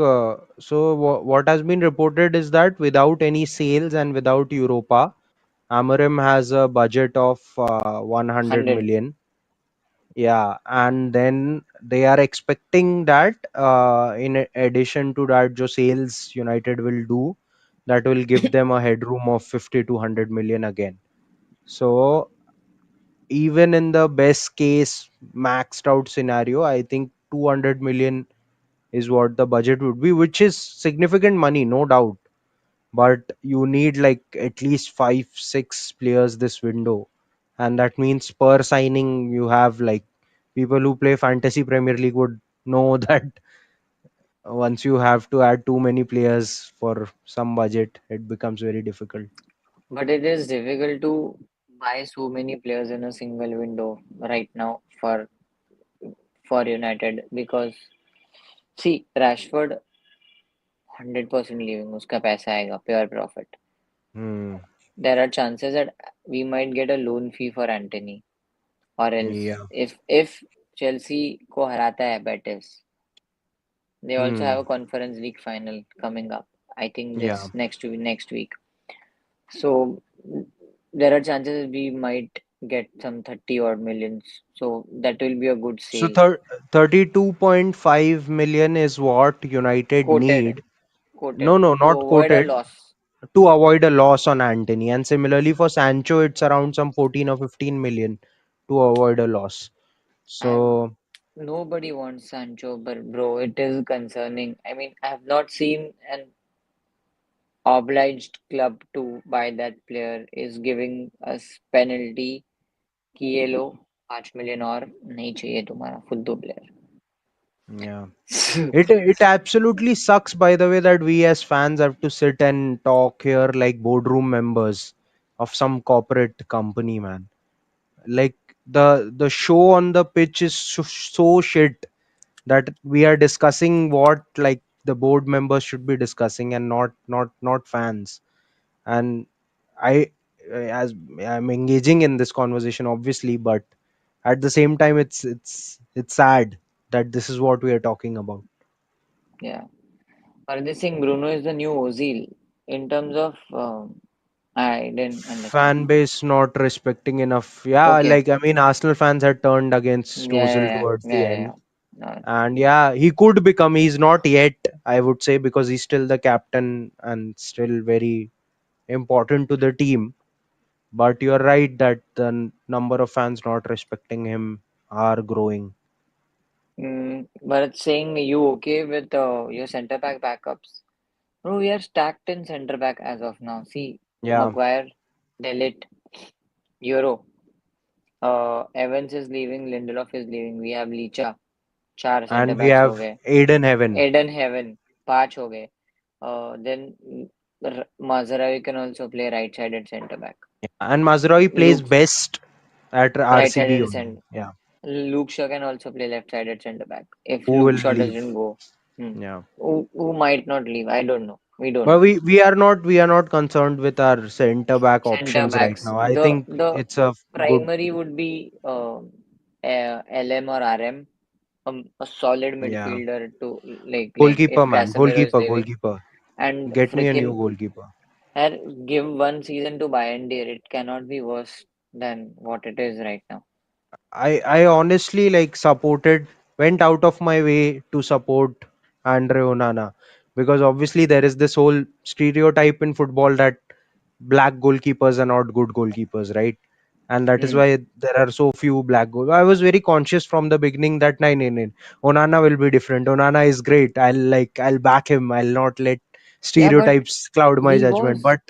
Speaker 2: so. What has been reported is that without any sales and without Europa, Amorim has a budget of 100
Speaker 1: 100.
Speaker 2: million. Yeah, and then they are expecting that in addition to that, jo sales United will do, that will give them a headroom of 50 to 100 million again. So even in the best case maxed out scenario, I think 200 million is what the budget would be, which is significant money, no doubt. But you need like at least 5 6 players this window, and that means per signing you have like people who play fantasy Premier League would know that once you have to add too many players for some budget, it becomes very difficult.
Speaker 1: But it is difficult to buy so many players in a single window right now for for United because see Rashford 100% leaving उसका पैसा आएगा pure profit.
Speaker 2: Hmm.
Speaker 1: There are chances that we might get a loan fee for Anthony or else
Speaker 2: Yeah.
Speaker 1: if Chelsea को हराता है Betis, they also have
Speaker 2: Hmm.
Speaker 1: a Conference League final coming up. I think
Speaker 2: Yeah.
Speaker 1: this next week. So there are chances we might get some 30 odd millions. So that will be a good
Speaker 2: So
Speaker 1: sale.
Speaker 2: 32.5 million is what United
Speaker 1: Quoted,
Speaker 2: need. No,
Speaker 1: quoted
Speaker 2: no,
Speaker 1: to
Speaker 2: not
Speaker 1: avoid a
Speaker 2: quoted,
Speaker 1: loss.
Speaker 2: to avoid a loss on Anthony. And similarly for Sancho, it's around some 14 or 15 million to avoid a loss.
Speaker 1: I'm
Speaker 2: So
Speaker 1: Nobody wants Sancho, but bro, it is concerning. I mean, I have not seen an obliged club to buy that player is giving us penalty कि ये लो 5 million और नहीं चाहिए तुम्हारा फुद्दू
Speaker 2: yeah.
Speaker 1: Player.
Speaker 2: It absolutely sucks, by the way, that we as fans have to sit and talk here like boardroom members of some corporate company, man. Like the show on the pitch is so shit that we are discussing what like the board members should be discussing and not fans. And I as I'm engaging in this conversation obviously, but at the same time it's sad that this is what we are talking about.
Speaker 1: Yeah. Are they saying Bruno is the new Ozil in terms of I didn't understand.
Speaker 2: Fan base not respecting enough. Yeah,
Speaker 1: Okay.
Speaker 2: like I mean, Arsenal fans had turned against
Speaker 1: Yeah,
Speaker 2: Ozil
Speaker 1: yeah,
Speaker 2: towards
Speaker 1: yeah,
Speaker 2: the
Speaker 1: yeah,
Speaker 2: end,
Speaker 1: yeah. No,
Speaker 2: and yeah, he could become. He's not yet, I would say, because he's still the captain and still very important to the team. But you're right that the number of fans not respecting him are growing.
Speaker 1: but it's saying you okay with your centre back backups? Bro, we are stacked in centre back as of now. See,
Speaker 2: Yeah,
Speaker 1: Maguire, Delete, Euro, Evans is leaving, Lindelof is leaving. We have Licha, चार
Speaker 2: and
Speaker 1: centre
Speaker 2: we
Speaker 1: backs हो
Speaker 2: have
Speaker 1: गए.
Speaker 2: Aiden Heaven,
Speaker 1: Aiden haven पांच हो गए. Then Mazarawi can also play right-sided centre back.
Speaker 2: and Mazraoui plays
Speaker 1: Luke
Speaker 2: best at RCB
Speaker 1: right-sided
Speaker 2: only.
Speaker 1: center.
Speaker 2: Yeah,
Speaker 1: Luke Shaw can also play left-sided centre back if
Speaker 2: who
Speaker 1: Luke
Speaker 2: will
Speaker 1: Shaw
Speaker 2: leave?
Speaker 1: doesn't go. Hmm.
Speaker 2: Yeah.
Speaker 1: Who might not leave? I don't know. We don't
Speaker 2: But
Speaker 1: know.
Speaker 2: we are not concerned with our centre back
Speaker 1: Centre
Speaker 2: options right
Speaker 1: backs.
Speaker 2: now. I think
Speaker 1: The
Speaker 2: it's a good,
Speaker 1: primary would be LM or RM, a solid
Speaker 2: yeah,
Speaker 1: midfielder to like
Speaker 2: goalkeeper
Speaker 1: if
Speaker 2: man,
Speaker 1: Casemiro is
Speaker 2: goalkeeper,
Speaker 1: leaving
Speaker 2: goalkeeper.
Speaker 1: and
Speaker 2: Get me a new
Speaker 1: freaking
Speaker 2: goalkeeper.
Speaker 1: give one season to Bayern dear, it cannot be worse than what it is right now.
Speaker 2: I honestly like supported, went out of my way to support Andre Onana because obviously there is this whole stereotype in football that black goalkeepers are not good goalkeepers, right? And that is
Speaker 1: Hmm.
Speaker 2: why there are so few black goal. I was very conscious from the beginning that nine, Onana will be different. Onana is great. I'll back him. I'll not let
Speaker 1: Yeah, but
Speaker 2: stereotypes cloud my
Speaker 1: he
Speaker 2: judgment.
Speaker 1: was.
Speaker 2: But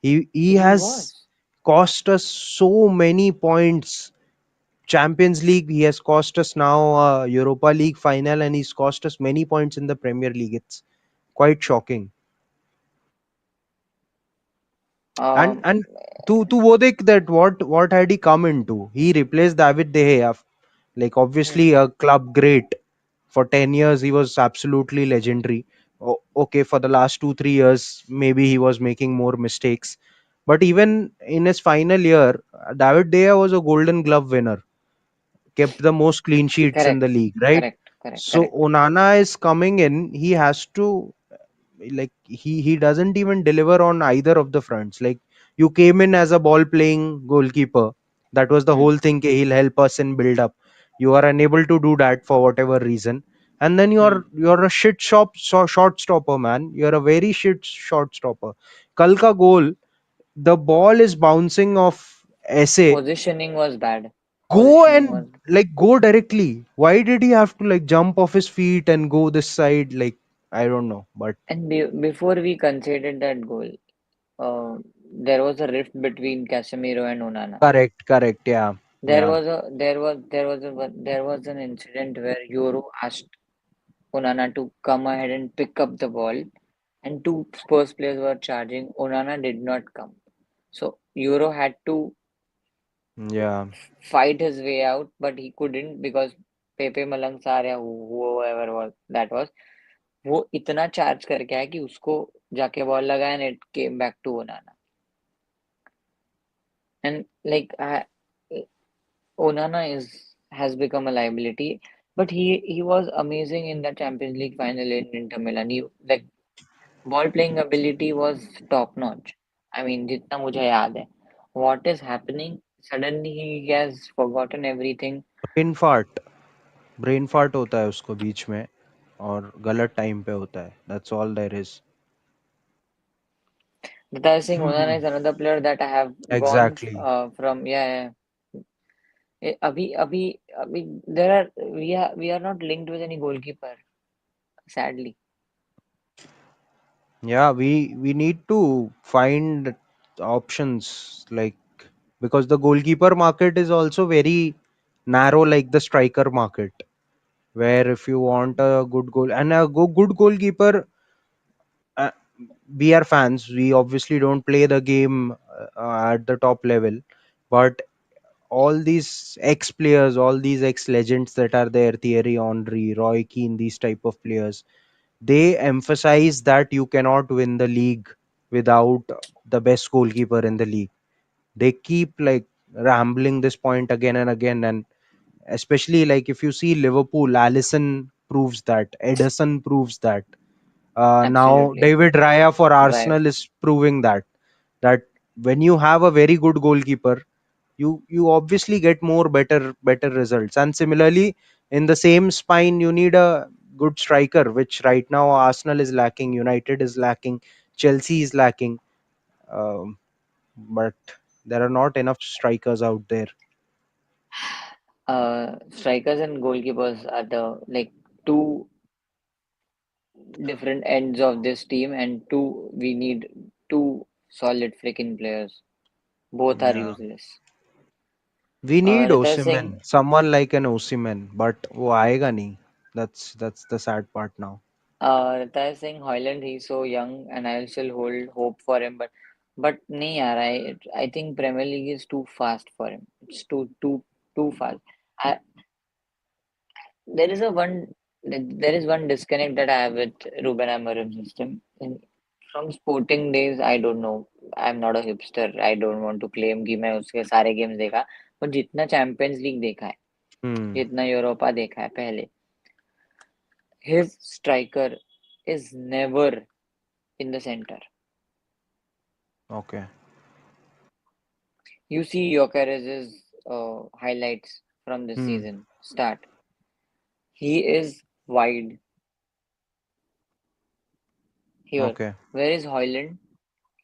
Speaker 2: he
Speaker 1: He
Speaker 2: has
Speaker 1: was.
Speaker 2: cost us so many points. Champions League, he has cost us now Europa League final, and he's cost us many points in the Premier League. It's quite shocking. And
Speaker 1: Um,
Speaker 2: to Wodek, that what had he come into? He replaced David De Gea, like
Speaker 1: hmm.
Speaker 2: obviously a club great. For 10 years, he was absolutely legendary. Okay, for the last 2 3 years, maybe he was making more mistakes. But even in his final year, David De Gea was a Golden Glove winner, kept the most clean sheets in
Speaker 1: Correct.
Speaker 2: the league, right?
Speaker 1: Correct. Correct.
Speaker 2: So
Speaker 1: Correct.
Speaker 2: Onana is coming in. He has to like he doesn't even deliver on either of the fronts. Like you came in as a ball playing goalkeeper. That was the
Speaker 1: Hmm.
Speaker 2: whole thing. He'll help us in build up. You are unable to do that for whatever reason. And then
Speaker 1: Hmm.
Speaker 2: you're a short stopper, man. You're a very shit short stopper. Kalka goal, the ball is bouncing off essay.
Speaker 1: Positioning was bad.
Speaker 2: Go
Speaker 1: Positioning
Speaker 2: and
Speaker 1: was.
Speaker 2: like go directly. Why did he have to like jump off his feet and go this side? Like I don't know, but
Speaker 1: And before we conceded that goal, uh, there was a rift between Casemiro and Onana.
Speaker 2: correct, yeah, yeah,
Speaker 1: There was an incident where Euro asked Onana to come ahead and pick up the ball, and two Spurs players were charging. Onana did not come, so Euro had to
Speaker 2: yeah,
Speaker 1: fight his way out, but he couldn't because पेपे मलंग सार या whoever was that was, वो इतना charge करके आया कि उसको जाके ball लगाया and it came back to Onana. And like Onana is has become a liability, but he was amazing in the Champions League final in Inter Milan. He, like ball playing ability was top notch. I mean, जितना मुझे याद है. What is happening? Suddenly he has forgotten everything.
Speaker 2: Brain fart brain fart होता है उसको बीच में, और गलत टाइम पे होता है, that's all there is.
Speaker 1: But I think Onana is another player that I have gone
Speaker 2: exactly.
Speaker 1: from. Yeah, yeah. अभी अभी there are we are not linked with any goalkeeper, sadly.
Speaker 2: Yeah, we need to find options, like, because the goalkeeper market is also very narrow, like the striker market, where if you want a good goal and a good goalkeeper, uh, we are fans, we obviously don't play the game at the top level, but all these ex players, all these ex legends that are there, Thierry Henry, Roy Keane, these type of players, they emphasize that you cannot win the league without the best goalkeeper in the league. They keep like rambling this point again and again, and especially like if you see Liverpool, Allison proves that, Edison proves that. Now
Speaker 1: Absolutely
Speaker 2: David Raya for
Speaker 1: right.
Speaker 2: Arsenal is proving that when you have a very good goalkeeper, you obviously get more better results. And similarly, in the same spine, you need a good striker, which right now Arsenal is lacking, United is lacking, Chelsea is lacking. um, but there are not enough strikers out there.
Speaker 1: Strikers and goalkeepers are the like two different ends of this team, and we need two solid freaking players. Both are
Speaker 2: Yeah,
Speaker 1: useless.
Speaker 2: we need
Speaker 1: Rita Singh,
Speaker 2: Osimhen, someone like an Osimhen, but वो आएगा नहीं. That's the sad part now.
Speaker 1: Rita Singh, Hoyland, he's so young, and I'll still hold hope for him. But नहीं यार, I think Premier League is too fast for him. It's too fast. I, there is a one there is one disconnect that I have with Ruben Amorim system. From sporting days, I don't know. I'm not a hipster. I don't want to claim कि मैं उसके सारे games देखा. पर जितना champions league देखा है,
Speaker 2: Hmm.
Speaker 1: जितना यूरोपा देखा है पहले, his striker is never in the center.
Speaker 2: Okay.
Speaker 1: You see Gyökeres's highlights from this
Speaker 2: Hmm.
Speaker 1: season start. He is wide here.
Speaker 2: Okay.
Speaker 1: Where is Hoyland?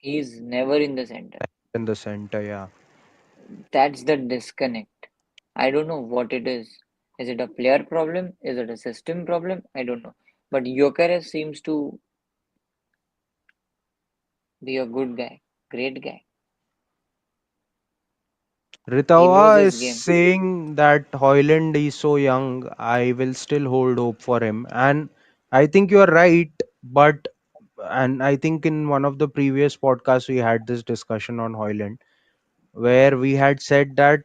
Speaker 1: He is never in the center.
Speaker 2: In the center, yeah.
Speaker 1: That's the disconnect. I don't know what it is. Is it a player problem? Is it a system problem? I don't know. But Gyökeres seems to be a good guy, great guy. He knows
Speaker 2: Ritawa
Speaker 1: his
Speaker 2: is
Speaker 1: game.
Speaker 2: saying that Hoyland is so young. I will still hold hope for him, and I think you are right. But and I think in one of the previous podcasts we had this discussion on Hoyland, where we had said that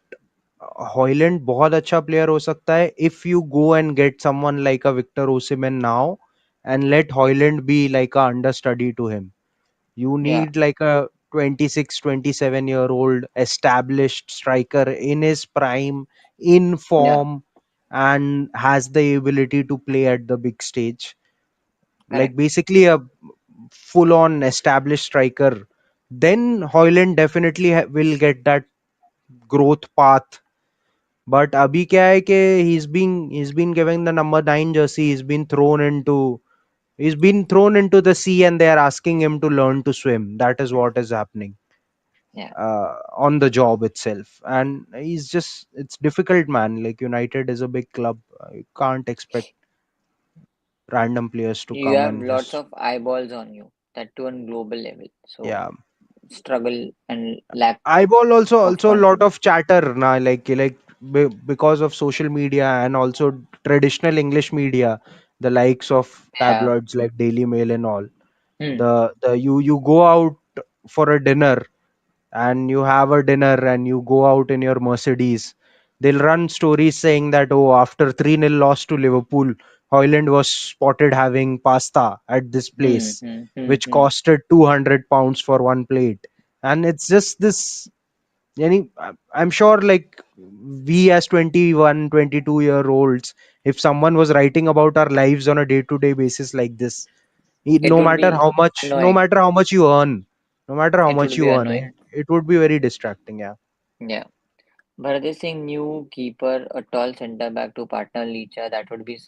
Speaker 2: Hoyland बहुत अच्छा player हो सकता है if you go and get someone like a Victor Osimhen now and let Hoyland be like a understudy to him. You
Speaker 1: Yeah,
Speaker 2: need like a 26, 27-year-old established striker in his prime, in
Speaker 1: yeah,
Speaker 2: form, and has the ability to play at the big stage. Like
Speaker 1: correct.
Speaker 2: basically a full on established striker. Then Hoyland definitely will get that growth path. But abhi kya hai ke he's been given the number 9 jersey, he's been thrown into the sea, and they are asking him to learn to swim. That is what is happening
Speaker 1: Yeah.
Speaker 2: on the job itself. And it's difficult, man. Like United is a big club. You can't expect random players to
Speaker 1: You
Speaker 2: come
Speaker 1: have
Speaker 2: and
Speaker 1: lots
Speaker 2: just,
Speaker 1: of eyeballs on you, that too on global level. So
Speaker 2: yeah.
Speaker 1: struggle and lack
Speaker 2: Eyeball
Speaker 1: of
Speaker 2: also a lot
Speaker 1: confidence.
Speaker 2: of chatter now, because of social media and also traditional English media, the likes of
Speaker 1: Yeah.
Speaker 2: tabloids like Daily Mail and all.
Speaker 1: Hmm.
Speaker 2: The you go out for a dinner, and you have a dinner and you go out in your Mercedes. They'll run stories saying that, oh, after 3-0 loss to Liverpool, Hoyland was spotted having pasta at this
Speaker 1: Hmm,
Speaker 2: place,
Speaker 1: hmm, hmm,
Speaker 2: which
Speaker 1: hmm.
Speaker 2: costed £200 for one plate. And it's just this. I'm sure, like, we as 21, 22 year olds, if someone was writing about our lives on a day to day basis like this,
Speaker 1: It would be
Speaker 2: no
Speaker 1: annoying.
Speaker 2: matter how much you earn, no matter how
Speaker 1: It
Speaker 2: much
Speaker 1: would be
Speaker 2: you earn,
Speaker 1: annoying.
Speaker 2: it would be very distracting. Yeah.
Speaker 1: Yeah. Bharati Singh, new keeper, a tall centre back to partner Licha, that would be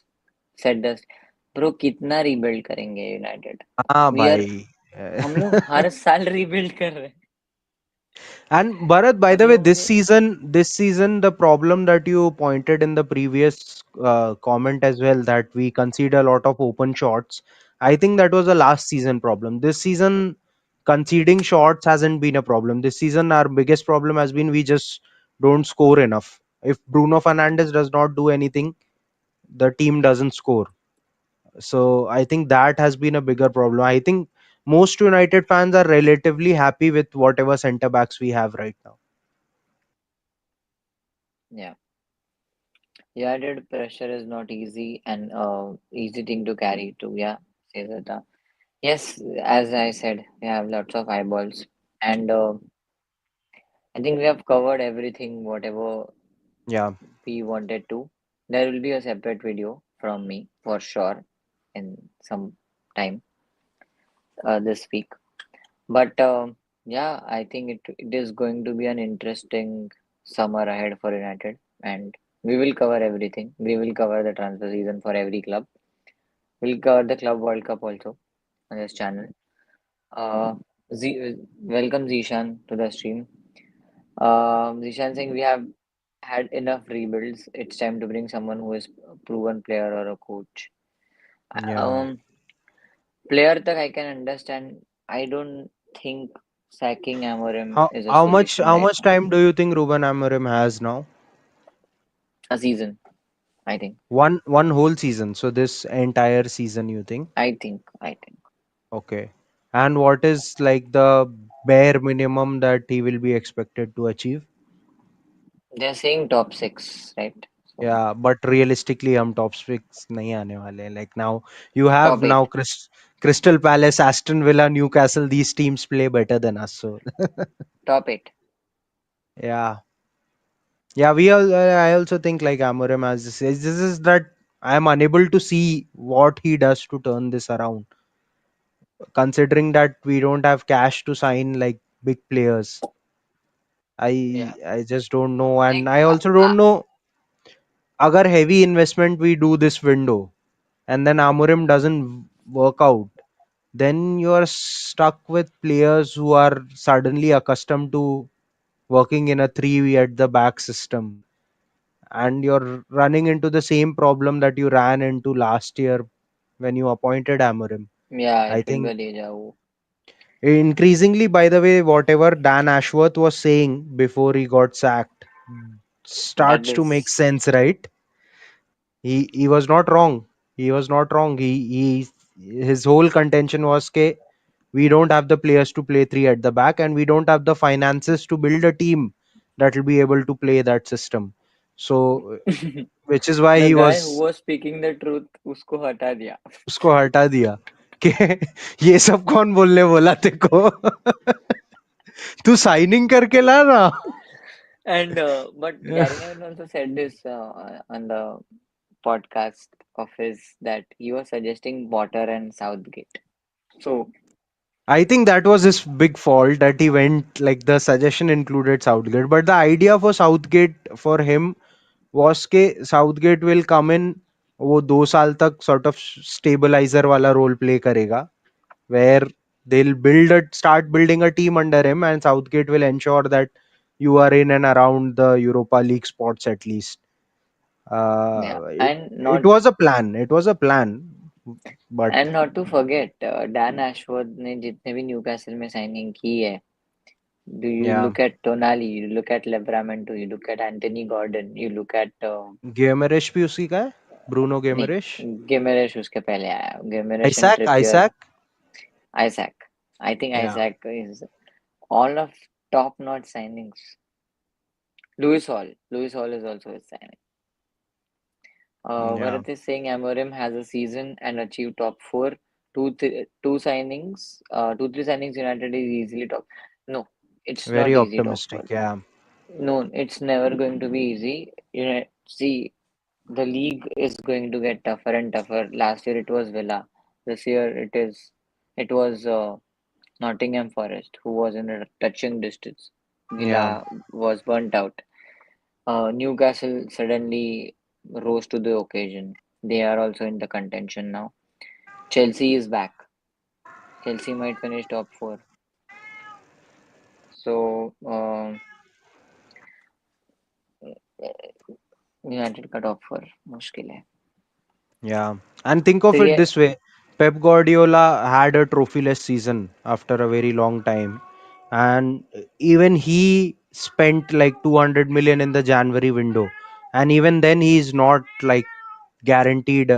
Speaker 1: said this. Bro, कितना rebuild करेंगे United?
Speaker 2: हाँ
Speaker 1: We are
Speaker 2: भाई.
Speaker 1: हम लोग हर साल rebuild कर रहे हैं.
Speaker 2: And Bharat, by the way,
Speaker 1: मतलब मुझे
Speaker 2: this season, the problem that you pointed in the previous comment as well, that we concede a lot of open shots. I think that was a last season problem. This season, conceding shots hasn't been a problem. This season, our biggest problem has been we just don't score enough. If Bruno Fernandes does not do anything, the team doesn't score. So I think that has been a bigger problem. I think most United fans are relatively happy with whatever centre backs we have right now.
Speaker 1: yeah. United pressure is not easy and easy thing to carry too. Yeah, says Zeta. Yes, as I said, we have lots of eyeballs, and I think we have covered everything, whatever
Speaker 2: Yeah.
Speaker 1: we wanted to. There will be a separate video from me for sure in some time this week. But yeah, I think it is going to be an interesting summer ahead for United, and we will cover everything. We will cover the transfer season for every club. We'll cover the Club World Cup also on this channel. Uh, Welcome Zishan to the stream. Zishan saying we have had enough rebuilds. It's time to bring someone who is a proven player or a coach.
Speaker 2: Yeah.
Speaker 1: Um, Player that I can understand. I don't think sacking Amorim is a solution
Speaker 2: How
Speaker 1: right
Speaker 2: much
Speaker 1: now.
Speaker 2: time do you think Ruben Amorim has now?
Speaker 1: A season, I think.
Speaker 2: One whole season. So this entire season, you think?
Speaker 1: I think.
Speaker 2: Okay. And what is like the bare minimum that he will be expected to achieve?
Speaker 1: They're saying top six, right? So
Speaker 2: Yeah, but realistically, हम top six नहीं आने वाले हैं. Like now, you have
Speaker 1: top
Speaker 2: now
Speaker 1: eight,
Speaker 2: Crystal Palace, Aston Villa, Newcastle. These teams play better than us. So
Speaker 1: top eight.
Speaker 2: yeah, yeah. I also think like Amorim has this is that I am unable to see what he does to turn this around. Considering that we don't have cash to sign like big players,
Speaker 1: Yeah,
Speaker 2: I just don't know, and
Speaker 1: like
Speaker 2: I also don't know. Agar heavy investment we do this window, and then Amorim doesn't work out, then you are stuck with players who are suddenly accustomed to working in a three at the back system, and you're running into the same problem that you ran into last year when you appointed Amorim.
Speaker 1: yeah,
Speaker 2: I
Speaker 1: it will be
Speaker 2: think
Speaker 1: a deja vu.
Speaker 2: increasingly, by the way, whatever Dan Ashworth was saying before he got sacked
Speaker 1: That
Speaker 2: starts to make
Speaker 1: is,
Speaker 2: sense, right? He was not wrong. He was not wrong. His whole contention was that we don't have the players to play three at the back, and we don't have the finances to build a team that will be able to play that system. So, which is why
Speaker 1: the
Speaker 2: he
Speaker 1: guy who
Speaker 2: was
Speaker 1: was speaking the truth, उसको हटा दिया.
Speaker 2: उसको हटा दिया कि ये सब कौन बोलने बोला तेरे को तू साइनिंग करके ला ना.
Speaker 1: And but Gary Neville also said this on the podcast of his that he was suggesting Potter and Southgate. So
Speaker 2: I think that was his big fault that he went like the suggestion included Southgate, but the idea for Southgate for him was के Southgate will come in, वो 2 साल तक sort of stabilizer वाला role play करेगा, where they'll start building a team under him, and Southgate will ensure that you are in and around the Europa League spots at least.
Speaker 1: yeah, and
Speaker 2: It
Speaker 1: not
Speaker 2: was a plan. It was a plan, but
Speaker 1: and not to forget Dan Ashworth ने जितने भी Newcastle में signing की है. Do you
Speaker 2: yeah,
Speaker 1: look at Tonali? You look at Livramento. You look at Anthony Gordon. You look at
Speaker 2: गेमरेश भी उसी का है, ब्रूनो गेमरेश.
Speaker 1: नहीं गिमेरेश उसके पहले आया. Guimaraes and
Speaker 2: Isaac,
Speaker 1: Trippier.
Speaker 2: Isaac,
Speaker 1: Isaac. I think
Speaker 2: yeah.
Speaker 1: Isaac is all of top notch signings. Lewis Hall is also a signing.
Speaker 2: Yeah,
Speaker 1: Bharat is saying Amorim has a season and achieved top four. Two signings, two, three signings United is easily top. No, it's
Speaker 2: very
Speaker 1: not easy top four.
Speaker 2: optimistic. Yeah,
Speaker 1: No, it's never going to be easy. See, the league is going to get tougher and tougher. Last year it was Villa. This year it was Nottingham Forest, who was in a touching distance.
Speaker 2: yeah,
Speaker 1: Villa was burnt out. Newcastle suddenly rose to the occasion. They are also in the contention now. Chelsea is back. Chelsea might finish top four. So United का top four मुश्किल है.
Speaker 2: yeah. And think of it
Speaker 1: Three,
Speaker 2: this way: Pep Guardiola had a trophyless season after a very long time, and even he spent like 200 million in the January window, and even then he's not like guaranteed.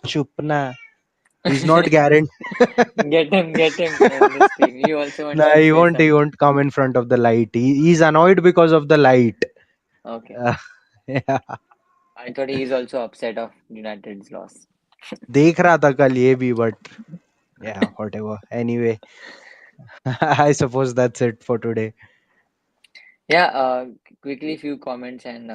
Speaker 2: Chup na. He's not guaranteed.
Speaker 1: get him in the stream. He also wants
Speaker 2: Nah,
Speaker 1: to
Speaker 2: he
Speaker 1: say
Speaker 2: won't. He
Speaker 1: something.
Speaker 2: won't come in front of the light. He's annoyed because of the light.
Speaker 1: Okay.
Speaker 2: Uh, yeah.
Speaker 1: I thought he is also upset of United's loss.
Speaker 2: देख रहा था कल ये भी but yeah, whatever. Anyway, I suppose that's it for today.
Speaker 1: Yeah, quickly few comments and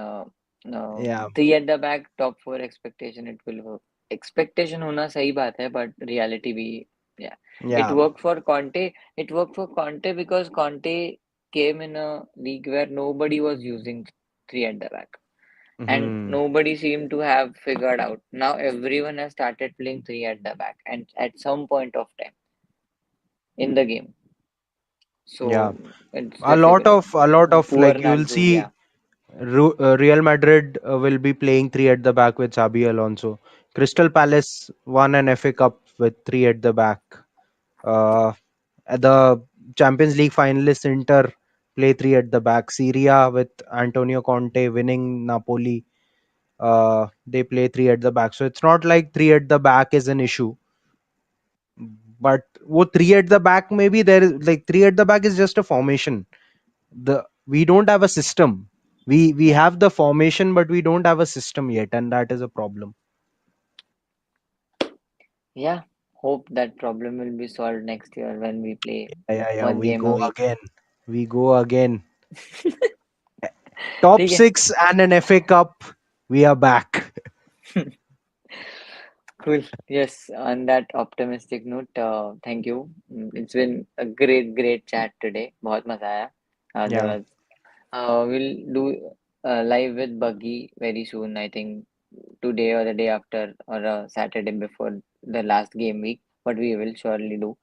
Speaker 2: Yeah,
Speaker 1: three at the back, top four expectation it will work. Expectation होना सही बात है, but reality भी, yeah. It
Speaker 2: yeah.
Speaker 1: worked for Conte. It worked for Conte because Conte came in a league where nobody was using three at the back, and
Speaker 2: Hmm.
Speaker 1: nobody seemed to have figured out. Now everyone has started playing three at the back, and at some point of time in the game,
Speaker 2: Yeah.
Speaker 1: so it's
Speaker 2: A lot
Speaker 1: difficult.
Speaker 2: of
Speaker 1: Poor
Speaker 2: like you will
Speaker 1: Naldo,
Speaker 2: see
Speaker 1: yeah.
Speaker 2: Real Madrid will be playing three at the back with Xabi Alonso. Crystal Palace won an FA Cup with three at the back. Uh, at the Champions League finalists Inter play three at the back. Syria with Antonio Conte winning Napoli. They play three at the back. So it's not like three at the back is an issue. But वो three at the back maybe there is like three at the back is just a formation. The we don't have a system. We have the formation but we don't have a system yet, and that is a problem.
Speaker 1: Yeah, hope that problem will be solved next year when we play
Speaker 2: Yeah,
Speaker 1: one
Speaker 2: we
Speaker 1: game a
Speaker 2: go
Speaker 1: week.
Speaker 2: again. We go again. Top
Speaker 1: ठीक है.
Speaker 2: 6 and an FA Cup. We are back.
Speaker 1: Cool. Yes, on that optimistic note, thank you. It's been a great chat today. बहुत मजा आया. There
Speaker 2: Yeah,
Speaker 1: was, we'll do live with Buggy very soon. I think today or the day after or Saturday before the last game week. But we will surely do.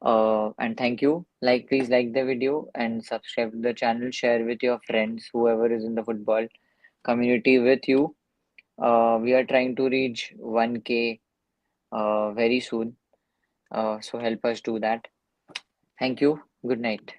Speaker 1: And thank you. Please like the video and subscribe to the channel. Share with your friends, whoever is in the football community with you. We are trying to reach 1K very soon. So help us do that. Thank you. Good night.